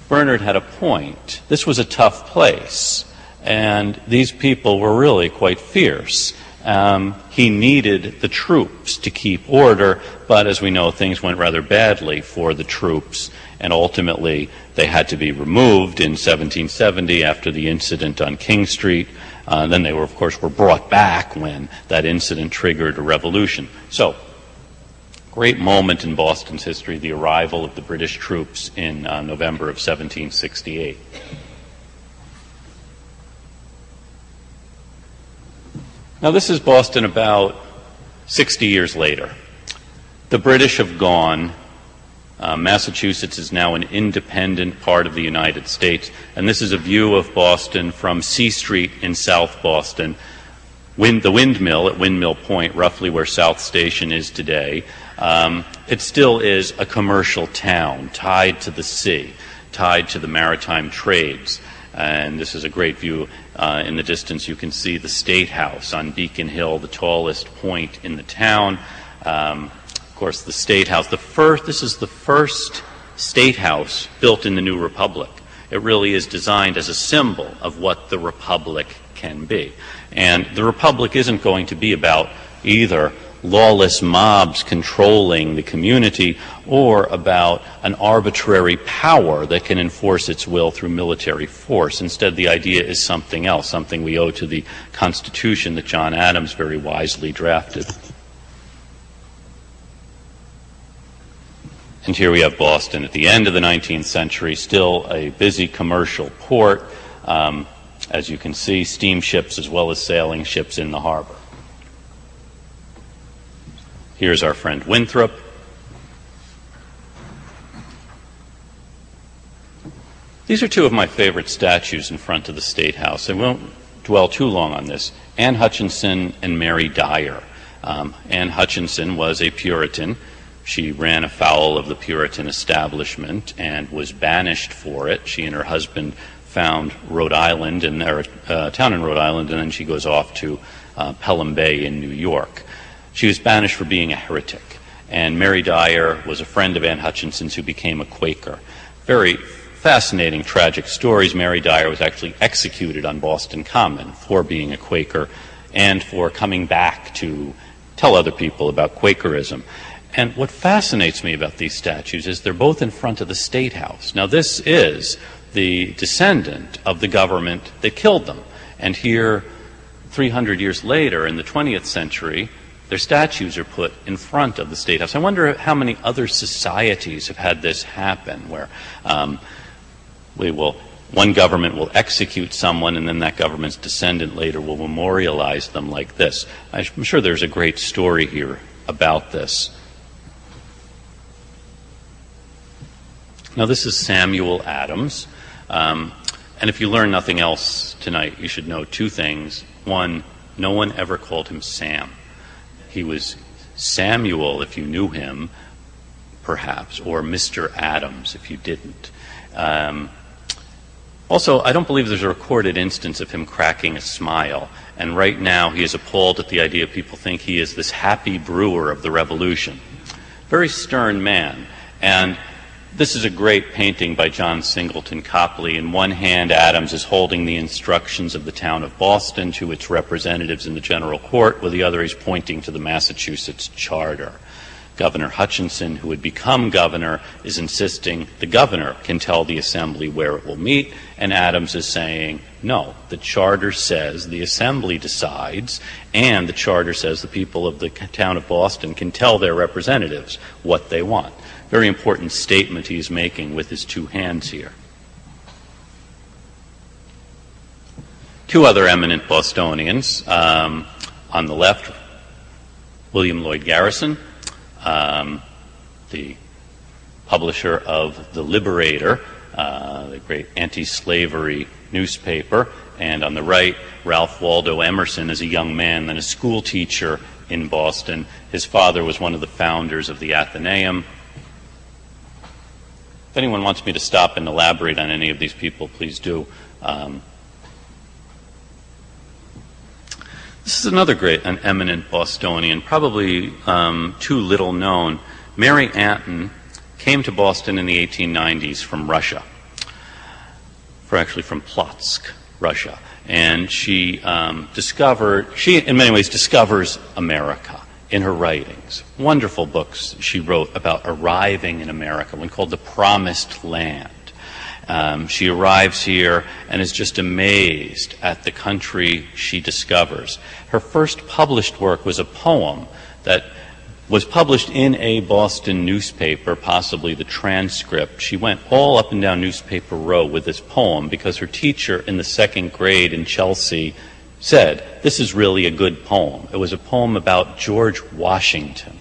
Bernard had a point. This was a tough place, and these people were really quite fierce. He needed the troops to keep order, but as we know, things went rather badly for the troops, and ultimately they had to be removed in 1770 after the incident on King Street. Then they were, of course, brought back when that incident triggered a revolution. So, great moment in Boston's history, the arrival of the British troops in November of 1768. Now, this is Boston about 60 years later. The British have gone. Massachusetts is now an independent part of the United States, and this is a view of Boston from C Street in South Boston. The windmill at Windmill Point, roughly where South Station is today, it still is a commercial town tied to the sea, tied to the maritime trades. And this is a great view. In the distance you can see the Statehouse on Beacon Hill, the tallest point in the town. Of course, the Statehouse, this is the first Statehouse built in the new Republic. It really is designed as a symbol of what the Republic can be. And the Republic isn't going to be about either lawless mobs controlling the community or about an arbitrary power that can enforce its will through military force. Instead, the idea is something else, something we owe to the Constitution that John Adams very wisely drafted. And here we have Boston at the end of the 19th century, still a busy commercial port. As you can see, steamships as well as sailing ships in the harbor. Here's our friend Winthrop. These are two of my favorite statues in front of the Statehouse. I won't dwell too long on this. Anne Hutchinson and Mary Dyer. Anne Hutchinson was a Puritan. She ran afoul of the Puritan establishment and was banished for it. She and her husband found Rhode Island, a town in Rhode Island, and then she goes off to Pelham Bay in New York. She was banished for being a heretic. And Mary Dyer was a friend of Anne Hutchinson's who became a Quaker. Very fascinating, tragic stories. Mary Dyer was actually executed on Boston Common for being a Quaker and for coming back to tell other people about Quakerism. And what fascinates me about these statues is they're both in front of the Statehouse. Now, this is the descendant of the government that killed them. And here, 300 years later, in the 20th century, their statues are put in front of the Statehouse. I wonder how many other societies have had this happen, where one government will execute someone and then that government's descendant later will memorialize them like this. I'm sure there's a great story here about this. Now, this is Samuel Adams. And if you learn nothing else tonight, you should know two things. One, no one ever called him Sam. He was Samuel if you knew him, perhaps, or Mr. Adams if you didn't. Also, I don't believe there's a recorded instance of him cracking a smile. And right now, he is appalled at the idea people think he is this happy brewer of the Revolution. Very stern man. And this is a great painting by John Singleton Copley. In one hand, Adams is holding the instructions of the town of Boston to its representatives in the General Court. With the other, he's pointing to the Massachusetts Charter. Governor Hutchinson, who would become governor, is insisting the governor can tell the assembly where it will meet, and Adams is saying, no, the charter says the assembly decides, and the charter says the people of the town of Boston can tell their representatives what they want. Very important statement he's making with his two hands here. Two other eminent Bostonians. On the left, William Lloyd Garrison, the publisher of The Liberator, the great anti-slavery newspaper. And on the right, Ralph Waldo Emerson as a young man, then a school teacher in Boston. His father was one of the founders of the Athenaeum. If anyone wants me to stop and elaborate on any of these people, please do. This is another great, an eminent Bostonian, probably too little known. Mary Anton came to Boston in the 1890s from Russia, from Plotsk, Russia. And she in many ways discovers America in her writings. Wonderful books she wrote about arriving in America, one called The Promised Land. She arrives here and is just amazed at the country she discovers. Her first published work was a poem that was published in a Boston newspaper, possibly the transcript. She went all up and down Newspaper Row with this poem because her teacher in the second grade in Chelsea said, this is really a good poem. It was a poem about George Washington.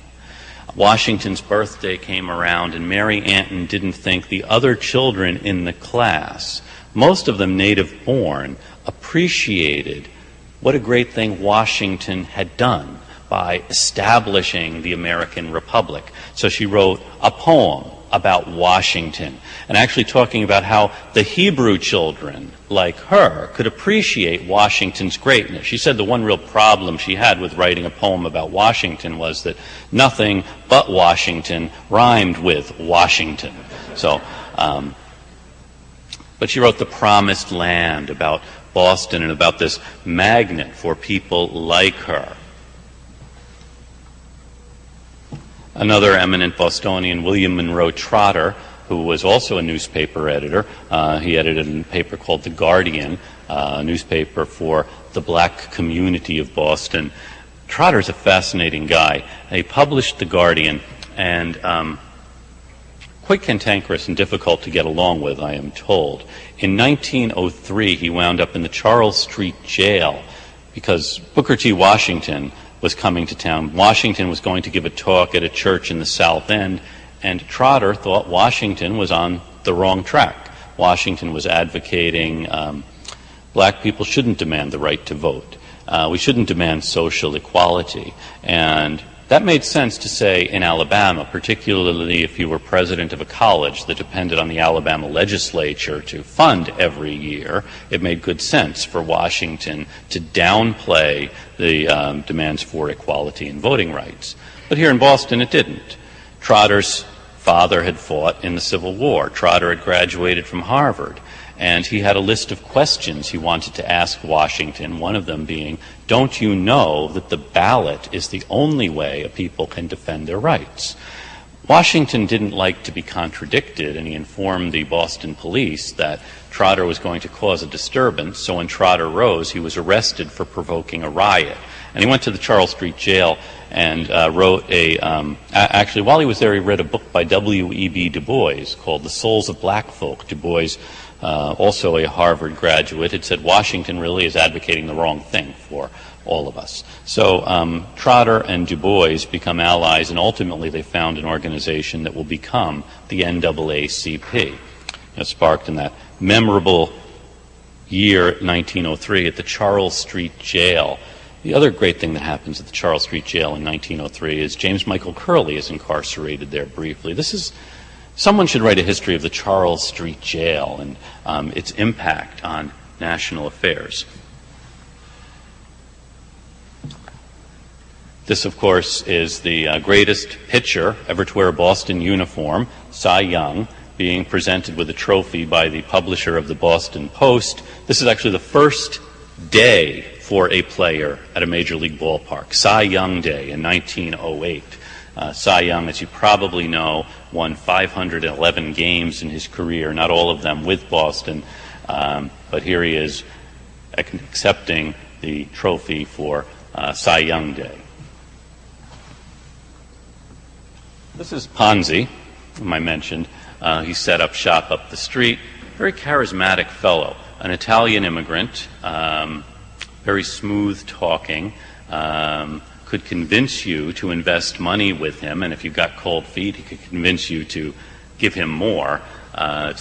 Washington's birthday came around, and Mary Anton didn't think the other children in the class, most of them native born, appreciated what a great thing Washington had done by establishing the American Republic. So she wrote a poem about Washington, and actually talking about how the Hebrew children, like her, could appreciate Washington's greatness. She said the one real problem she had with writing a poem about Washington was that nothing but Washington rhymed with Washington. So, but she wrote The Promised Land about Boston and about this magnet for people like her. Another eminent Bostonian, William Monroe Trotter, who was also a newspaper editor. He edited a paper called The Guardian, a newspaper for the black community of Boston. Trotter's a fascinating guy. He published The Guardian, and quite cantankerous and difficult to get along with, I am told. In 1903, he wound up in the Charles Street jail because Booker T. Washington was coming to town. Washington was going to give a talk at a church in the South End, and Trotter thought Washington was on the wrong track. Washington was advocating black people shouldn't demand the right to vote. We shouldn't demand social equality. And that made sense to say in Alabama, particularly if you were president of a college that depended on the Alabama legislature to fund every year. It made good sense for Washington to downplay the demands for equality and voting rights. But here in Boston, it didn't. Trotter's father had fought in the Civil War. Trotter had graduated from Harvard. And he had a list of questions he wanted to ask Washington, one of them being, don't you know that the ballot is the only way a people can defend their rights? Washington didn't like to be contradicted, and he informed the Boston police that Trotter was going to cause a disturbance, so when Trotter rose, he was arrested for provoking a riot. And he went to the Charles Street jail and wrote actually, while he was there, he read a book by W.E.B. Du Bois called The Souls of Black Folk. Du Bois, also a Harvard graduate, had said Washington really is advocating the wrong thing for all of us. So Trotter and Du Bois become allies, and ultimately they found an organization that will become the NAACP. Sparked in that memorable year 1903 at the Charles Street Jail. The other great thing that happens at the Charles Street Jail in 1903 is James Michael Curley is incarcerated there briefly. Someone should write a history of the Charles Street Jail and its impact on national affairs. This, of course, is the greatest pitcher ever to wear a Boston uniform, Cy Young, being presented with a trophy by the publisher of the Boston Post. This is actually the first day for a player at a major league ballpark, Cy Young Day in 1908. Cy Young, as you probably know, won 511 games in his career, not all of them with Boston, but here he is accepting the trophy for Cy Young Day. This is Ponzi, whom I mentioned. He set up shop up the street. Very charismatic fellow, an Italian immigrant, very smooth talking, could convince you to invest money with him, and if you got cold feet, he could convince you to give him more. I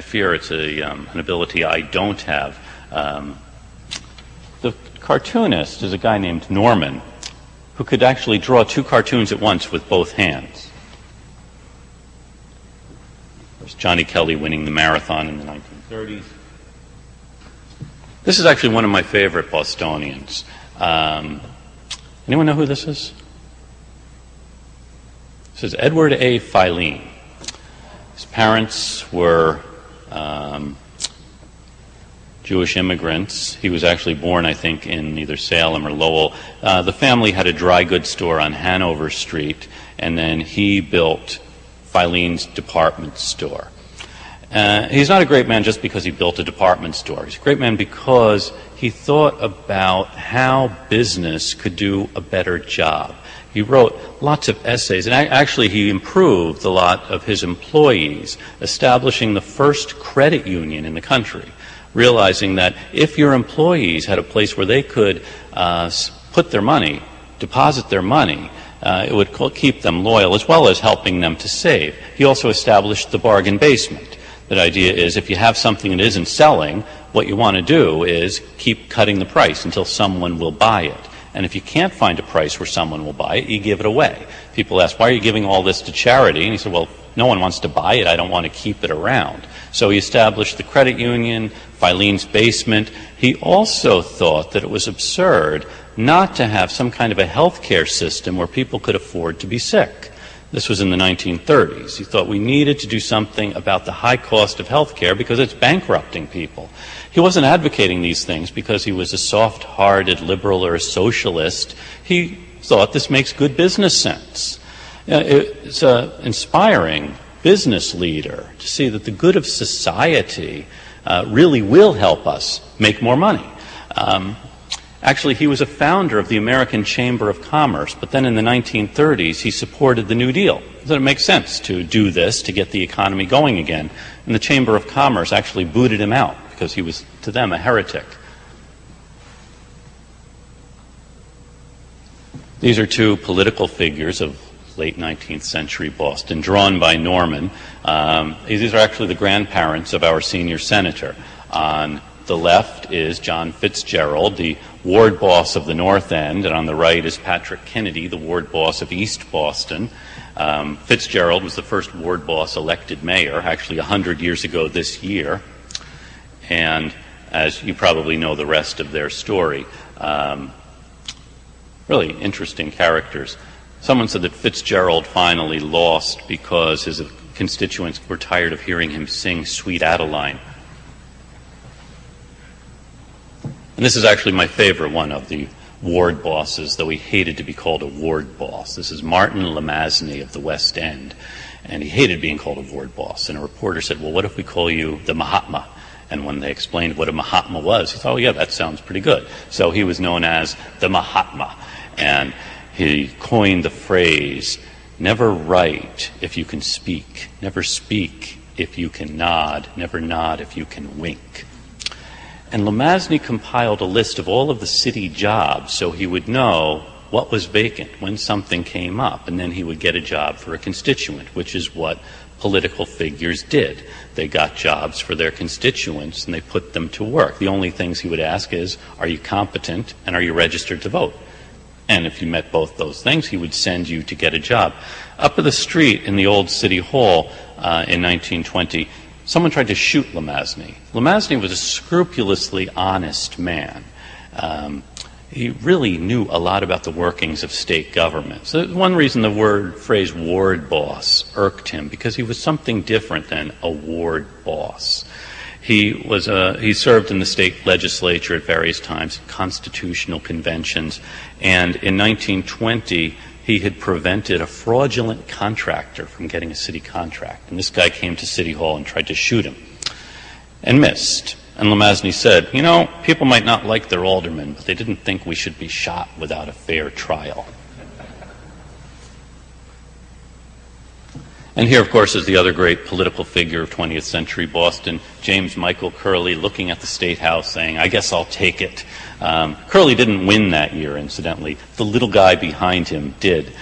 fear it's an ability I don't have. The cartoonist is a guy named Norman, who could actually draw two cartoons at once with both hands. There's Johnny Kelly winning the marathon in the 1930s. This is actually one of my favorite Bostonians. Anyone know who this is? This is Edward A. Filene. His parents were Jewish immigrants. He was actually born, I think, in either Salem or Lowell. The family had a dry goods store on Hanover Street, and then he built Filene's department store. He's not a great man just because he built a department store. He's a great man because he thought about how business could do a better job. He wrote lots of essays, and actually he improved a lot of his employees, establishing the first credit union in the country, realizing that if your employees had a place where they could put their money, deposit their money, it would keep them loyal as well as helping them to save. He also established the bargain basement. The idea is if you have something that isn't selling, what you want to do is keep cutting the price until someone will buy it. And if you can't find a price where someone will buy it, you give it away. People ask, why are you giving all this to charity? And he said, well, no one wants to buy it. I don't want to keep it around. So he established the credit union, Filene's basement. He also thought that it was absurd not to have some kind of a health care system where people could afford to be sick. This was in the 1930s. He thought we needed to do something about the high cost of health care because it's bankrupting people. He wasn't advocating these things because he was a soft-hearted liberal or a socialist. He thought this makes good business sense. It's an inspiring business leader to see that the good of society really will help us make more money. Actually, he was a founder of the American Chamber of Commerce, but then in the 1930s, he supported the New Deal. So it makes sense to do this to get the economy going again. And the Chamber of Commerce actually booted him out because he was, to them, a heretic. These are two political figures of late 19th century Boston, drawn by Norman. These are actually the grandparents of our senior senator. On the left is John Fitzgerald, the ward boss of the North End, and on the right is Patrick Kennedy, the ward boss of East Boston. Fitzgerald was the first ward boss elected mayor, actually 100 years ago this year. And as you probably know the rest of their story, really interesting characters. Someone said that Fitzgerald finally lost because his constituents were tired of hearing him sing Sweet Adeline. And this is actually my favorite one of the ward bosses, though he hated to be called a ward boss. This is Martin Lamaze of the West End, and he hated being called a ward boss. And a reporter said, well, what if we call you the Mahatma? And when they explained what a Mahatma was, he thought, oh, yeah, that sounds pretty good. So he was known as the Mahatma. And he coined the phrase, never write if you can speak, never speak if you can nod, never nod if you can wink. And Lamaze compiled a list of all of the city jobs so he would know what was vacant when something came up, and then he would get a job for a constituent, which is what political figures did. They got jobs for their constituents and they put them to work. The only things he would ask is, are you competent and are you registered to vote? And if you met both those things, he would send you to get a job. Up at the street in the old city hall in 1920, someone tried to shoot Lamaze. Lamaze was a scrupulously honest man. He really knew a lot about the workings of state government. So one reason the phrase ward boss irked him, because he was something different than a ward boss. He served in the state legislature at various times, constitutional conventions, and in 1920 he had prevented a fraudulent contractor from getting a city contract. And this guy came to City Hall and tried to shoot him and missed. And Lamaze said, you know, people might not like their alderman, but they didn't think we should be shot without a fair trial. And here, of course, is the other great political figure of 20th century Boston, James Michael Curley, looking at the Statehouse saying, I guess I'll take it. Curley didn't win that year, incidentally. The little guy behind him did.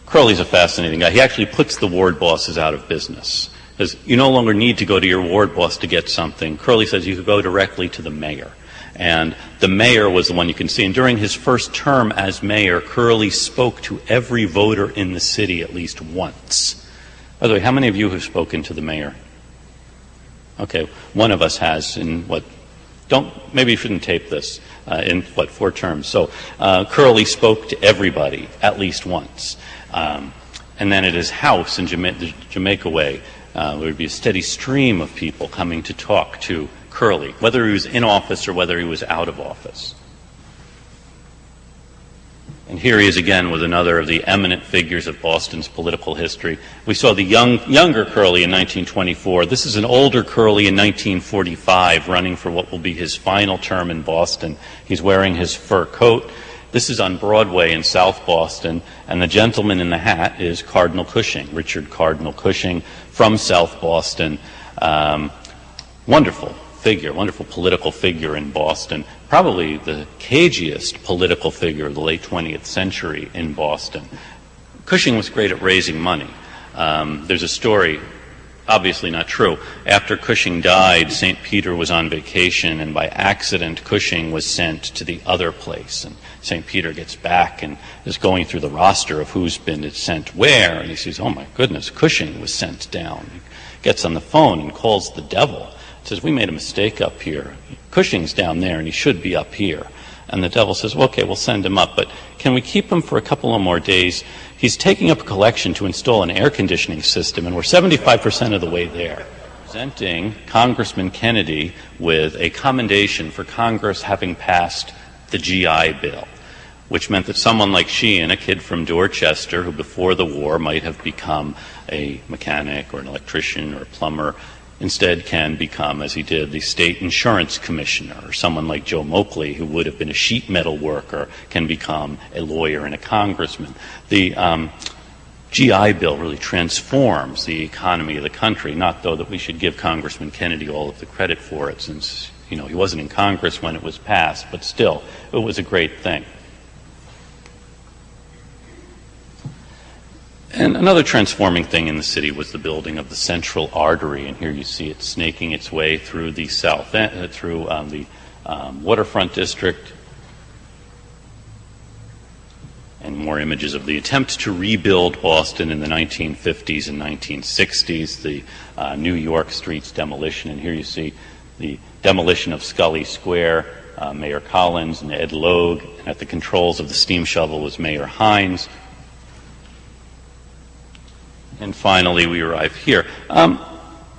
Curley's a fascinating guy. He actually puts the ward bosses out of business, because you no longer need to go to your ward boss to get something. Curley says you could go directly to the mayor. And the mayor was the one you can see. And during his first term as mayor, Curley spoke to every voter in the city at least once. By the way, how many of you have spoken to the mayor? Okay, one of us has in maybe you shouldn't tape this, 4 terms. So Curley spoke to everybody at least once. And then at his house in the Jamaica Way, there would be a steady stream of people coming to talk to Curley, whether he was in office or whether he was out of office. And here he is again with another of the eminent figures of Boston's political history. We saw the younger Curley in 1924. This is an older Curley in 1945, running for what will be his final term in Boston. He's wearing his fur coat. This is on Broadway in South Boston, and the gentleman in the hat is Cardinal Cushing, Richard Cardinal Cushing from South Boston. Wonderful figure, wonderful political figure in Boston, probably the cagiest political figure of the late 20th century in Boston. Cushing was great at raising money. There's a story, obviously not true. After Cushing died, St. Peter was on vacation, and by accident Cushing was sent to the other place. And St. Peter gets back and is going through the roster of who's been sent where, and he sees, oh my goodness, Cushing was sent down. He gets on the phone and calls the devil. Says, we made a mistake up here. Cushing's down there and he should be up here. And the devil says, well, okay, we'll send him up, but can we keep him for a couple of more days? He's taking up a collection to install an air conditioning system, and we're 75% of the way there. Presenting Congressman Kennedy with a commendation for Congress having passed the GI Bill, which meant that someone like Sheehan, a kid from Dorchester, who before the war might have become a mechanic or an electrician or a plumber, instead can become, as he did, the state insurance commissioner, or someone like Joe Moakley, who would have been a sheet metal worker, can become a lawyer and a congressman. The GI Bill really transforms the economy of the country, not though that we should give Congressman Kennedy all of the credit for it, since he wasn't in Congress when it was passed, but still, it was a great thing. And another transforming thing in the city was the building of the Central Artery, and here you see it snaking its way through the south end, through the waterfront district, and more images of the attempt to rebuild Boston in the 1950s and 1960s, the New York streets demolition, and here you see the demolition of Scully Square, Mayor Collins and Ed Logue, and at the controls of the steam shovel was Mayor Hines. And finally, we arrive here.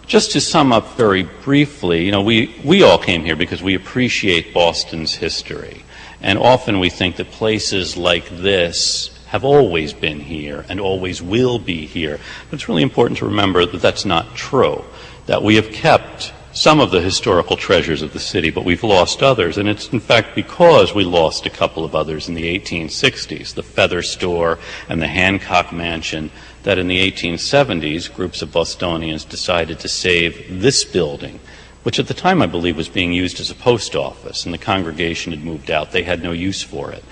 Just to sum up very briefly, we all came here because we appreciate Boston's history. And often we think that places like this have always been here and always will be here. But it's really important to remember that that's not true, that we have kept some of the historical treasures of the city, but we've lost others. And it's in fact because we lost a couple of others in the 1860s, the Feather Store and the Hancock Mansion, that in the 1870s, groups of Bostonians decided to save this building, which at the time I believe was being used as a post office, and the congregation had moved out. They had no use for it.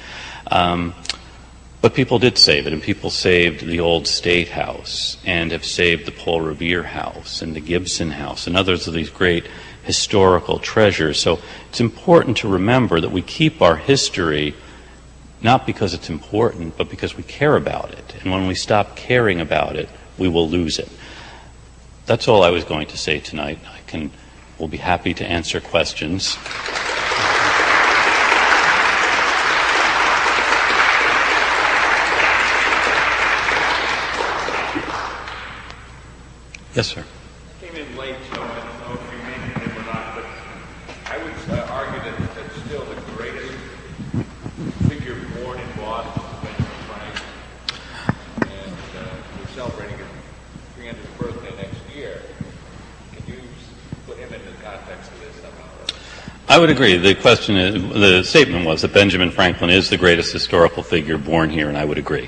But people did save it, and people saved the old Statehouse, and have saved the Paul Revere House, and the Gibson House, and others of these great historical treasures. So it's important to remember that we keep our history not because it's important, but because we care about it. And when we stop caring about it, we will lose it. That's all I was going to say tonight. We'll be happy to answer questions. Yes, sir. I came in late, so I don't know if you mentioned it or not, but I would argue that that's still the greatest figure born in Boston, Benjamin Franklin, and we're celebrating his 300th birthday next year. Can you put him into the context of this somehow? I would agree. The statement was that Benjamin Franklin is the greatest historical figure born here, and I would agree.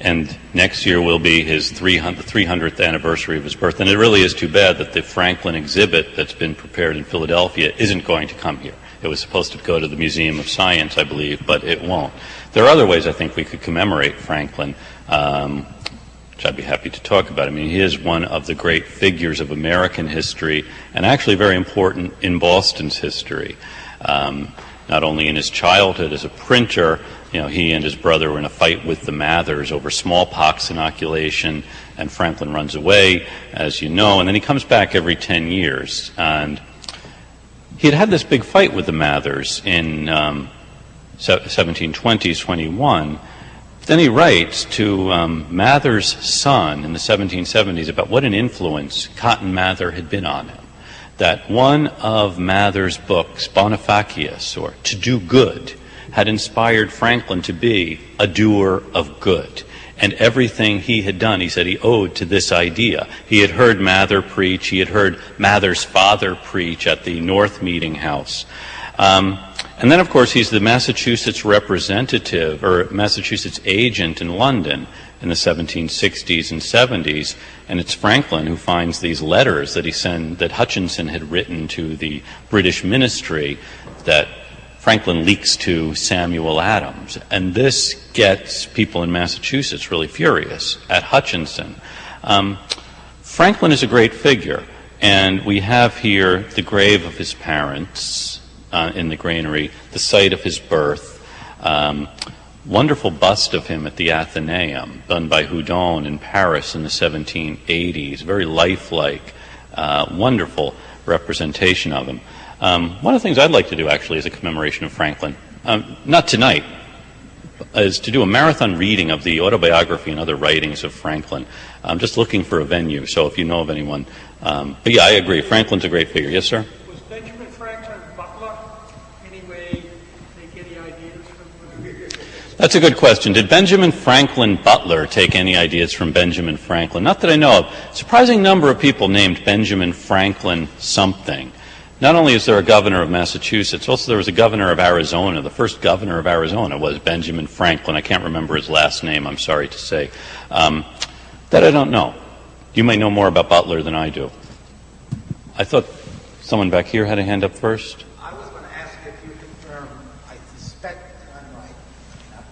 And next year will be his 300th anniversary of his birth. And it really is too bad that the Franklin exhibit that's been prepared in Philadelphia isn't going to come here. It was supposed to go to the Museum of Science, I believe, but it won't. There are other ways I think we could commemorate Franklin, which I'd be happy to talk about. I mean, he is one of the great figures of American history, and actually very important in Boston's history. Not only in his childhood as a printer, he and his brother were in a fight with the Mathers over smallpox inoculation, and Franklin runs away, as you know, and then he comes back every 10 years. And he had this big fight with the Mathers in 1720-21. Then he writes to Mather's son in the 1770s about what an influence Cotton Mather had been on him. That one of Mather's books, Bonifacius, or To Do Good, had inspired Franklin to be a doer of good. And everything he had done, he said, he owed to this idea. He had heard Mather preach. He had heard Mather's father preach at the North Meeting House. And then, of course, he's the Massachusetts representative, or Massachusetts agent in London in the 1760s and 70s. And it's Franklin who finds these letters that Hutchinson had written to the British ministry that Franklin leaks to Samuel Adams. And this gets people in Massachusetts really furious at Hutchinson. Franklin is a great figure, and we have here the grave of his parents in the granary, the site of his birth, wonderful bust of him at the Athenaeum, done by Houdon in Paris in the 1780s, very lifelike, wonderful representation of him. One of the things I'd like to do, actually, as a commemoration of Franklin, not tonight, is to do a marathon reading of the autobiography and other writings of Franklin. I'm just looking for a venue, so if you know of anyone. But yeah, I agree. Franklin's a great figure. Yes, sir? Was Benjamin Franklin Butler? Any way they get any ideas from? That's a good question. Did Benjamin Franklin Butler take any ideas from Benjamin Franklin? Not that I know of. Surprising number of people named Benjamin Franklin something. Not only is there a governor of Massachusetts, also there was a governor of Arizona. The first governor of Arizona was Benjamin Franklin. I can't remember his last name, I'm sorry to say. That I don't know. You may know more about Butler than I do. I thought someone back here had a hand up first. I was going to ask you if you confirm, I suspect I'm right, I'm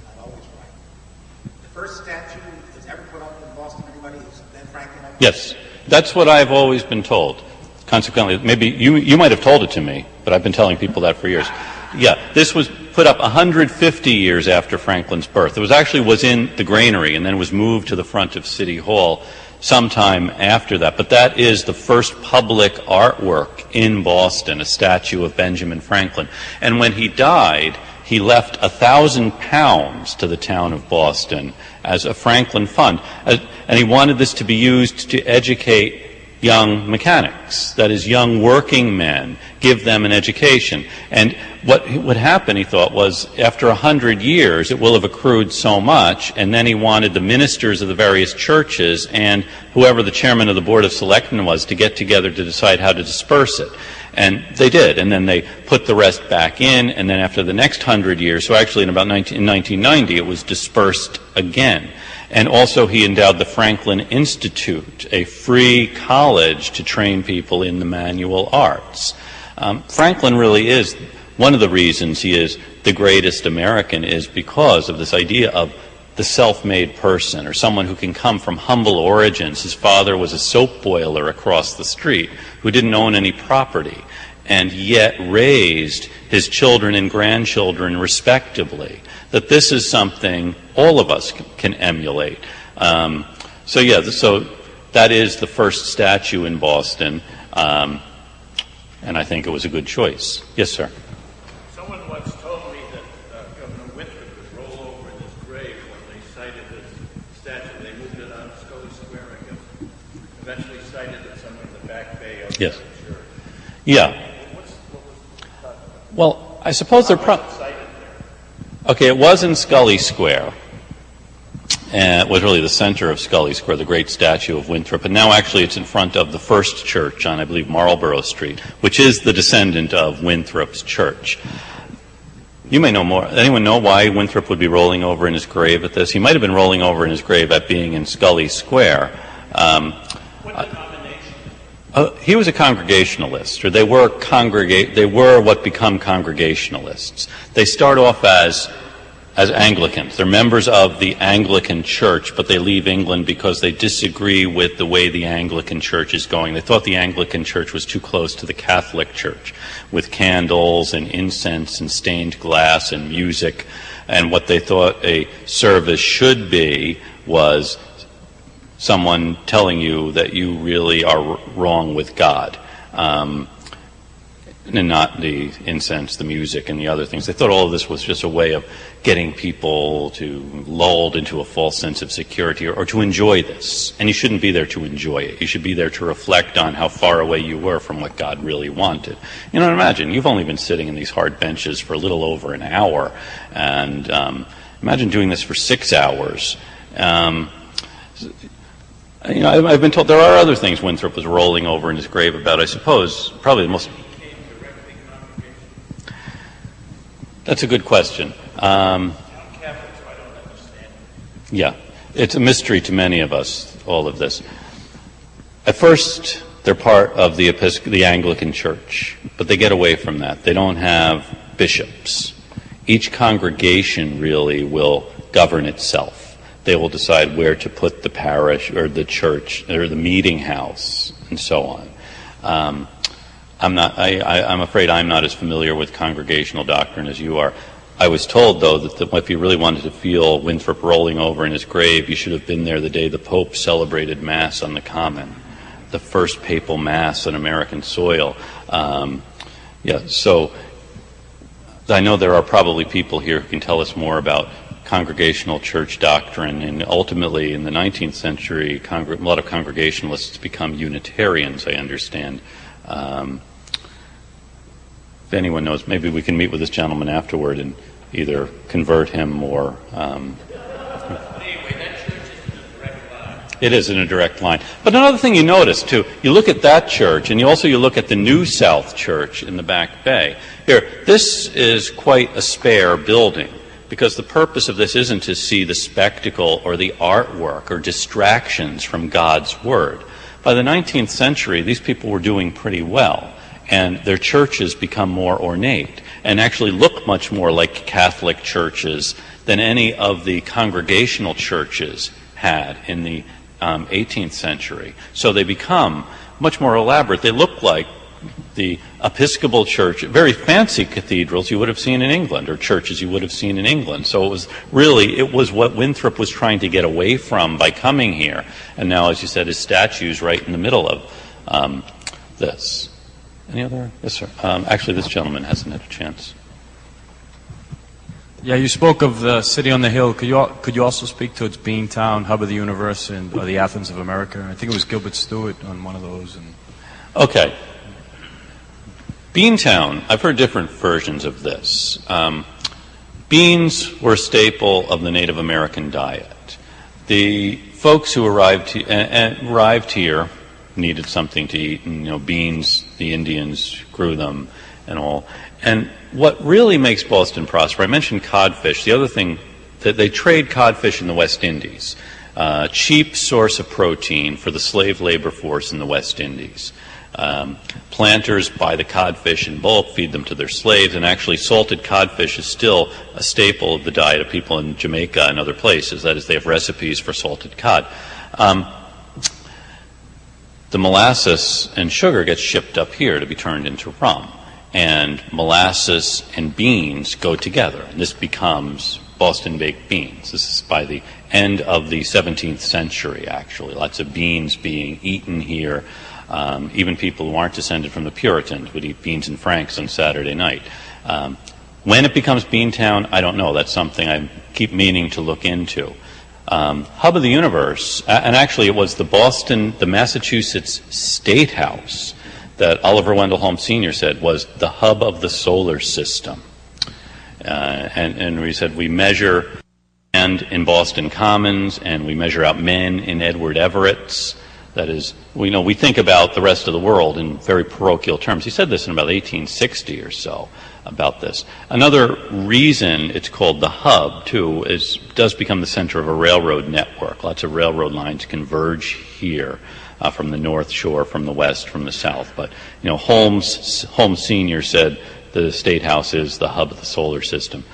not always right. The first statue that's ever put up in Boston, anybody, is Ben Franklin? Yes, that's what I've always been told. Consequently, maybe you might have told it to me, but I've been telling people that for years. Yeah, this was put up 150 years after Franklin's birth. It was in the granary and then was moved to the front of City Hall sometime after that. But that is the first public artwork in Boston, a statue of Benjamin Franklin. And when he died, he left £1,000 to the town of Boston as a Franklin fund. And he wanted this to be used to educate young mechanics, that is, young working men, give them an education. And what would happen, he thought, was after 100 years, it will have accrued so much, and then he wanted the ministers of the various churches and whoever the chairman of the Board of Selectmen was to get together to decide how to disperse it. And they did, and then they put the rest back in, and then after the next 100 years, so actually in 1990, it was dispersed again. And also he endowed the Franklin Institute, a free college to train people in the manual arts. Franklin really is, one of the reasons he is the greatest American is because of this idea of the self-made person, or someone who can come from humble origins. His father was a soap boiler across the street who didn't own any property, and yet raised his children and grandchildren respectably. That this is something all of us can emulate. So that is the first statue in Boston, and I think it was a good choice. Yes, sir. Someone once told me that Governor Winthrop would roll over in his grave when they cited his statue. They moved it on Scully Square, I guess. Eventually cited it somewhere in the back bay of Yes. the church. Yeah. What was the Well, I suppose they're cited there? Okay, it was in Scully Square. And it was really the center of Scully Square, the great statue of Winthrop. And now actually it's in front of the first church on, I believe, Marlborough Street, which is the descendant of Winthrop's church. You may know more. Anyone know why Winthrop would be rolling over in his grave at this? He might have been rolling over in his grave at being in Scully Square. What denomination? He was a Congregationalist, or they were what become Congregationalists. They start off as Anglicans. They're members of the Anglican Church, but they leave England because they disagree with the way the Anglican Church is going. They thought the Anglican Church was too close to the Catholic Church, with candles and incense and stained glass and music, and what they thought a service should be was someone telling you that you really are wrong with God, and not the incense, the music, and the other things. They thought all of this was just a way of getting people lulled into a false sense of security or to enjoy this. And you shouldn't be there to enjoy it. You should be there to reflect on how far away you were from what God really wanted. You know, imagine, you've only been sitting in these hard benches for a little over an hour, and imagine doing this for 6 hours. I've been told there are other things Winthrop was rolling over in his grave about. I suppose probably the most. That's a good question. I'm Catholic, so I don't understand. Yeah, it's a mystery to many of us, all of this. At first, they're part of the Anglican Church, but they get away from that. They don't have bishops. Each congregation really will govern itself. They will decide where to put the parish or the church or the meeting house and so on. I'm afraid I'm not as familiar with congregational doctrine as you are. I was told, though, that if you really wanted to feel Winthrop rolling over in his grave, you should have been there the day the Pope celebrated Mass on the Common, the first papal Mass on American soil. So I know there are probably people here who can tell us more about congregational church doctrine, and ultimately in the 19th century, a lot of Congregationalists become Unitarians, I understand. If anyone knows, maybe we can meet with this gentleman afterward and either convert him or... It is in a direct line. But another thing you notice, too, you look at that church, and you look at the New South Church in the Back Bay. Here, this is quite a spare building, because the purpose of this isn't to see the spectacle or the artwork or distractions from God's Word. By the 19th century, these people were doing pretty well, and their churches become more ornate and actually look much more like Catholic churches than any of the congregational churches had in the 18th century. So they become much more elaborate. They look like the Episcopal Church, very fancy cathedrals you would have seen in England, or churches you would have seen in England. So it was what Winthrop was trying to get away from by coming here. And now, as you said, his statue's right in the middle of this. Any other? Yes, sir. Actually, this gentleman hasn't had a chance. Yeah, you spoke of the city on the hill. Could you also speak to its Beantown, hub of the universe, or the Athens of America? I think it was Gilbert Stewart on one of those. Okay. Beantown, I've heard different versions of this. Beans were a staple of the Native American diet. The folks who arrived here needed something to eat, and beans, the Indians grew them and all. And what really makes Boston prosper, I mentioned codfish. The other thing, that they trade codfish in the West Indies. Cheap source of protein for the slave labor force in the West Indies. Planters buy the codfish in bulk, feed them to their slaves, and actually salted codfish is still a staple of the diet of people in Jamaica and other places. That is, they have recipes for salted cod. The molasses and sugar gets shipped up here to be turned into rum. And molasses and beans go together, and this becomes Boston baked beans. This is by the end of the 17th century, actually. Lots of beans being eaten here. Even people who aren't descended from the Puritans would eat beans and franks on Saturday night. When it becomes Beantown, I don't know. That's something I keep meaning to look into. Hub of the universe, and actually it was the Massachusetts Statehouse that Oliver Wendell Holmes Sr. said was the hub of the solar system. And we said we measure land in Boston Commons, and we measure out men in Edward Everett's. That is, we think about the rest of the world in very parochial terms. He said this in about 1860 or so about this. Another reason it's called the hub, too, is it does become the center of a railroad network. Lots of railroad lines converge here. From the North Shore, from the West, from the South. But, Holmes Sr. said the Statehouse is the hub of the solar system.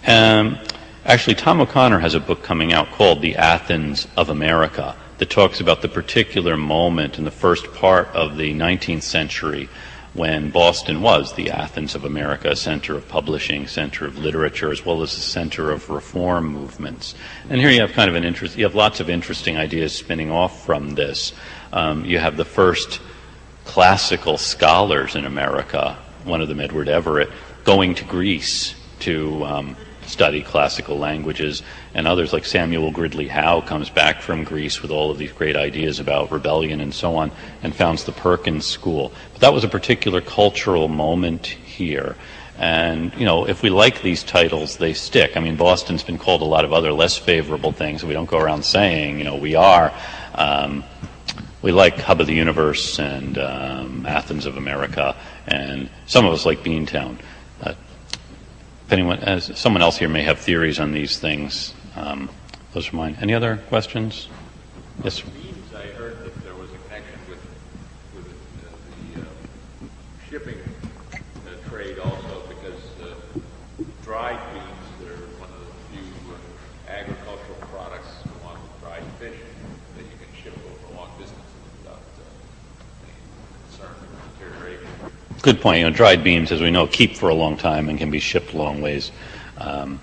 Actually, Tom O'Connor has a book coming out called The Athens of America that talks about the particular moment in the first part of the 19th century when Boston was the Athens of America, a center of publishing, center of literature, as well as a center of reform movements. And here you have kind of you have lots of interesting ideas spinning off from this. You have the first classical scholars in America, one of them Edward Everett, going to Greece to study classical languages, and others like Samuel Gridley Howe comes back from Greece with all of these great ideas about rebellion and so on, and founds the Perkins School. But that was a particular cultural moment here. And, if we like these titles, they stick. I mean, Boston's been called a lot of other less favorable things. We don't go around saying, we are. We like Hub of the Universe and Athens of America, and some of us like Beantown. If someone else here may have theories on these things, those are mine. Any other questions? Yes, sir. I heard that there was a connection with the shipping trade also, because dried beans are one of the few agricultural products along with dried fish that you can ship over long distances without any concern of deterioration. Good point. Dried beans, as we know, keep for a long time and can be shipped a long ways. What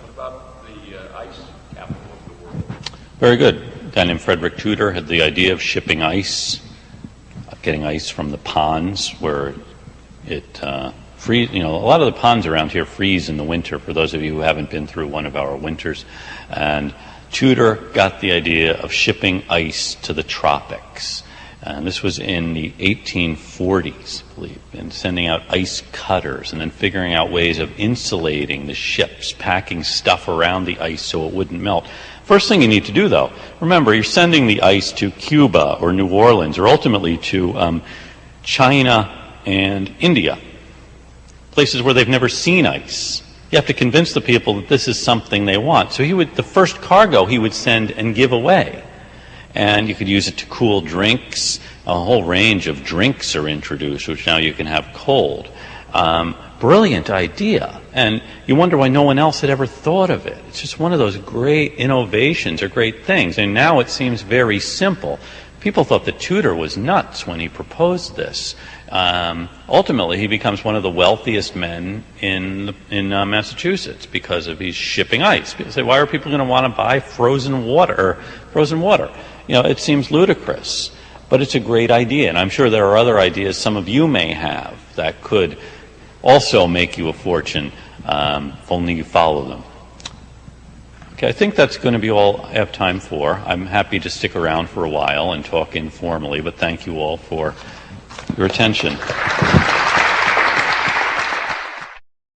about the ice capital of the world? Very good. A guy named Frederick Tudor had the idea of shipping ice, getting ice from the ponds where it freeze. A lot of the ponds around here freeze in the winter, for those of you who haven't been through one of our winters. And Tudor got the idea of shipping ice to the tropics. And this was in the 1840s, I believe, and sending out ice cutters and then figuring out ways of insulating the ships, packing stuff around the ice so it wouldn't melt. First thing you need to do, though, remember, you're sending the ice to Cuba or New Orleans or ultimately to China and India, places where they've never seen ice. You have to convince the people that this is something they want. So the first cargo he would send and give away. And you could use it to cool drinks. A whole range of drinks are introduced, which now you can have cold. Brilliant idea. And you wonder why no one else had ever thought of it. It's just one of those great innovations or great things. And now it seems very simple. People thought that Tudor was nuts when he proposed this. Ultimately, he becomes one of the wealthiest men in Massachusetts because of his shipping ice. People say, why are people going to want to buy frozen water? You know, it seems ludicrous, but it's a great idea. And I'm sure there are other ideas some of you may have that could also make you a fortune if only you follow them. Okay, I think that's going to be all I have time for. I'm happy to stick around for a while and talk informally, but thank you all for your attention.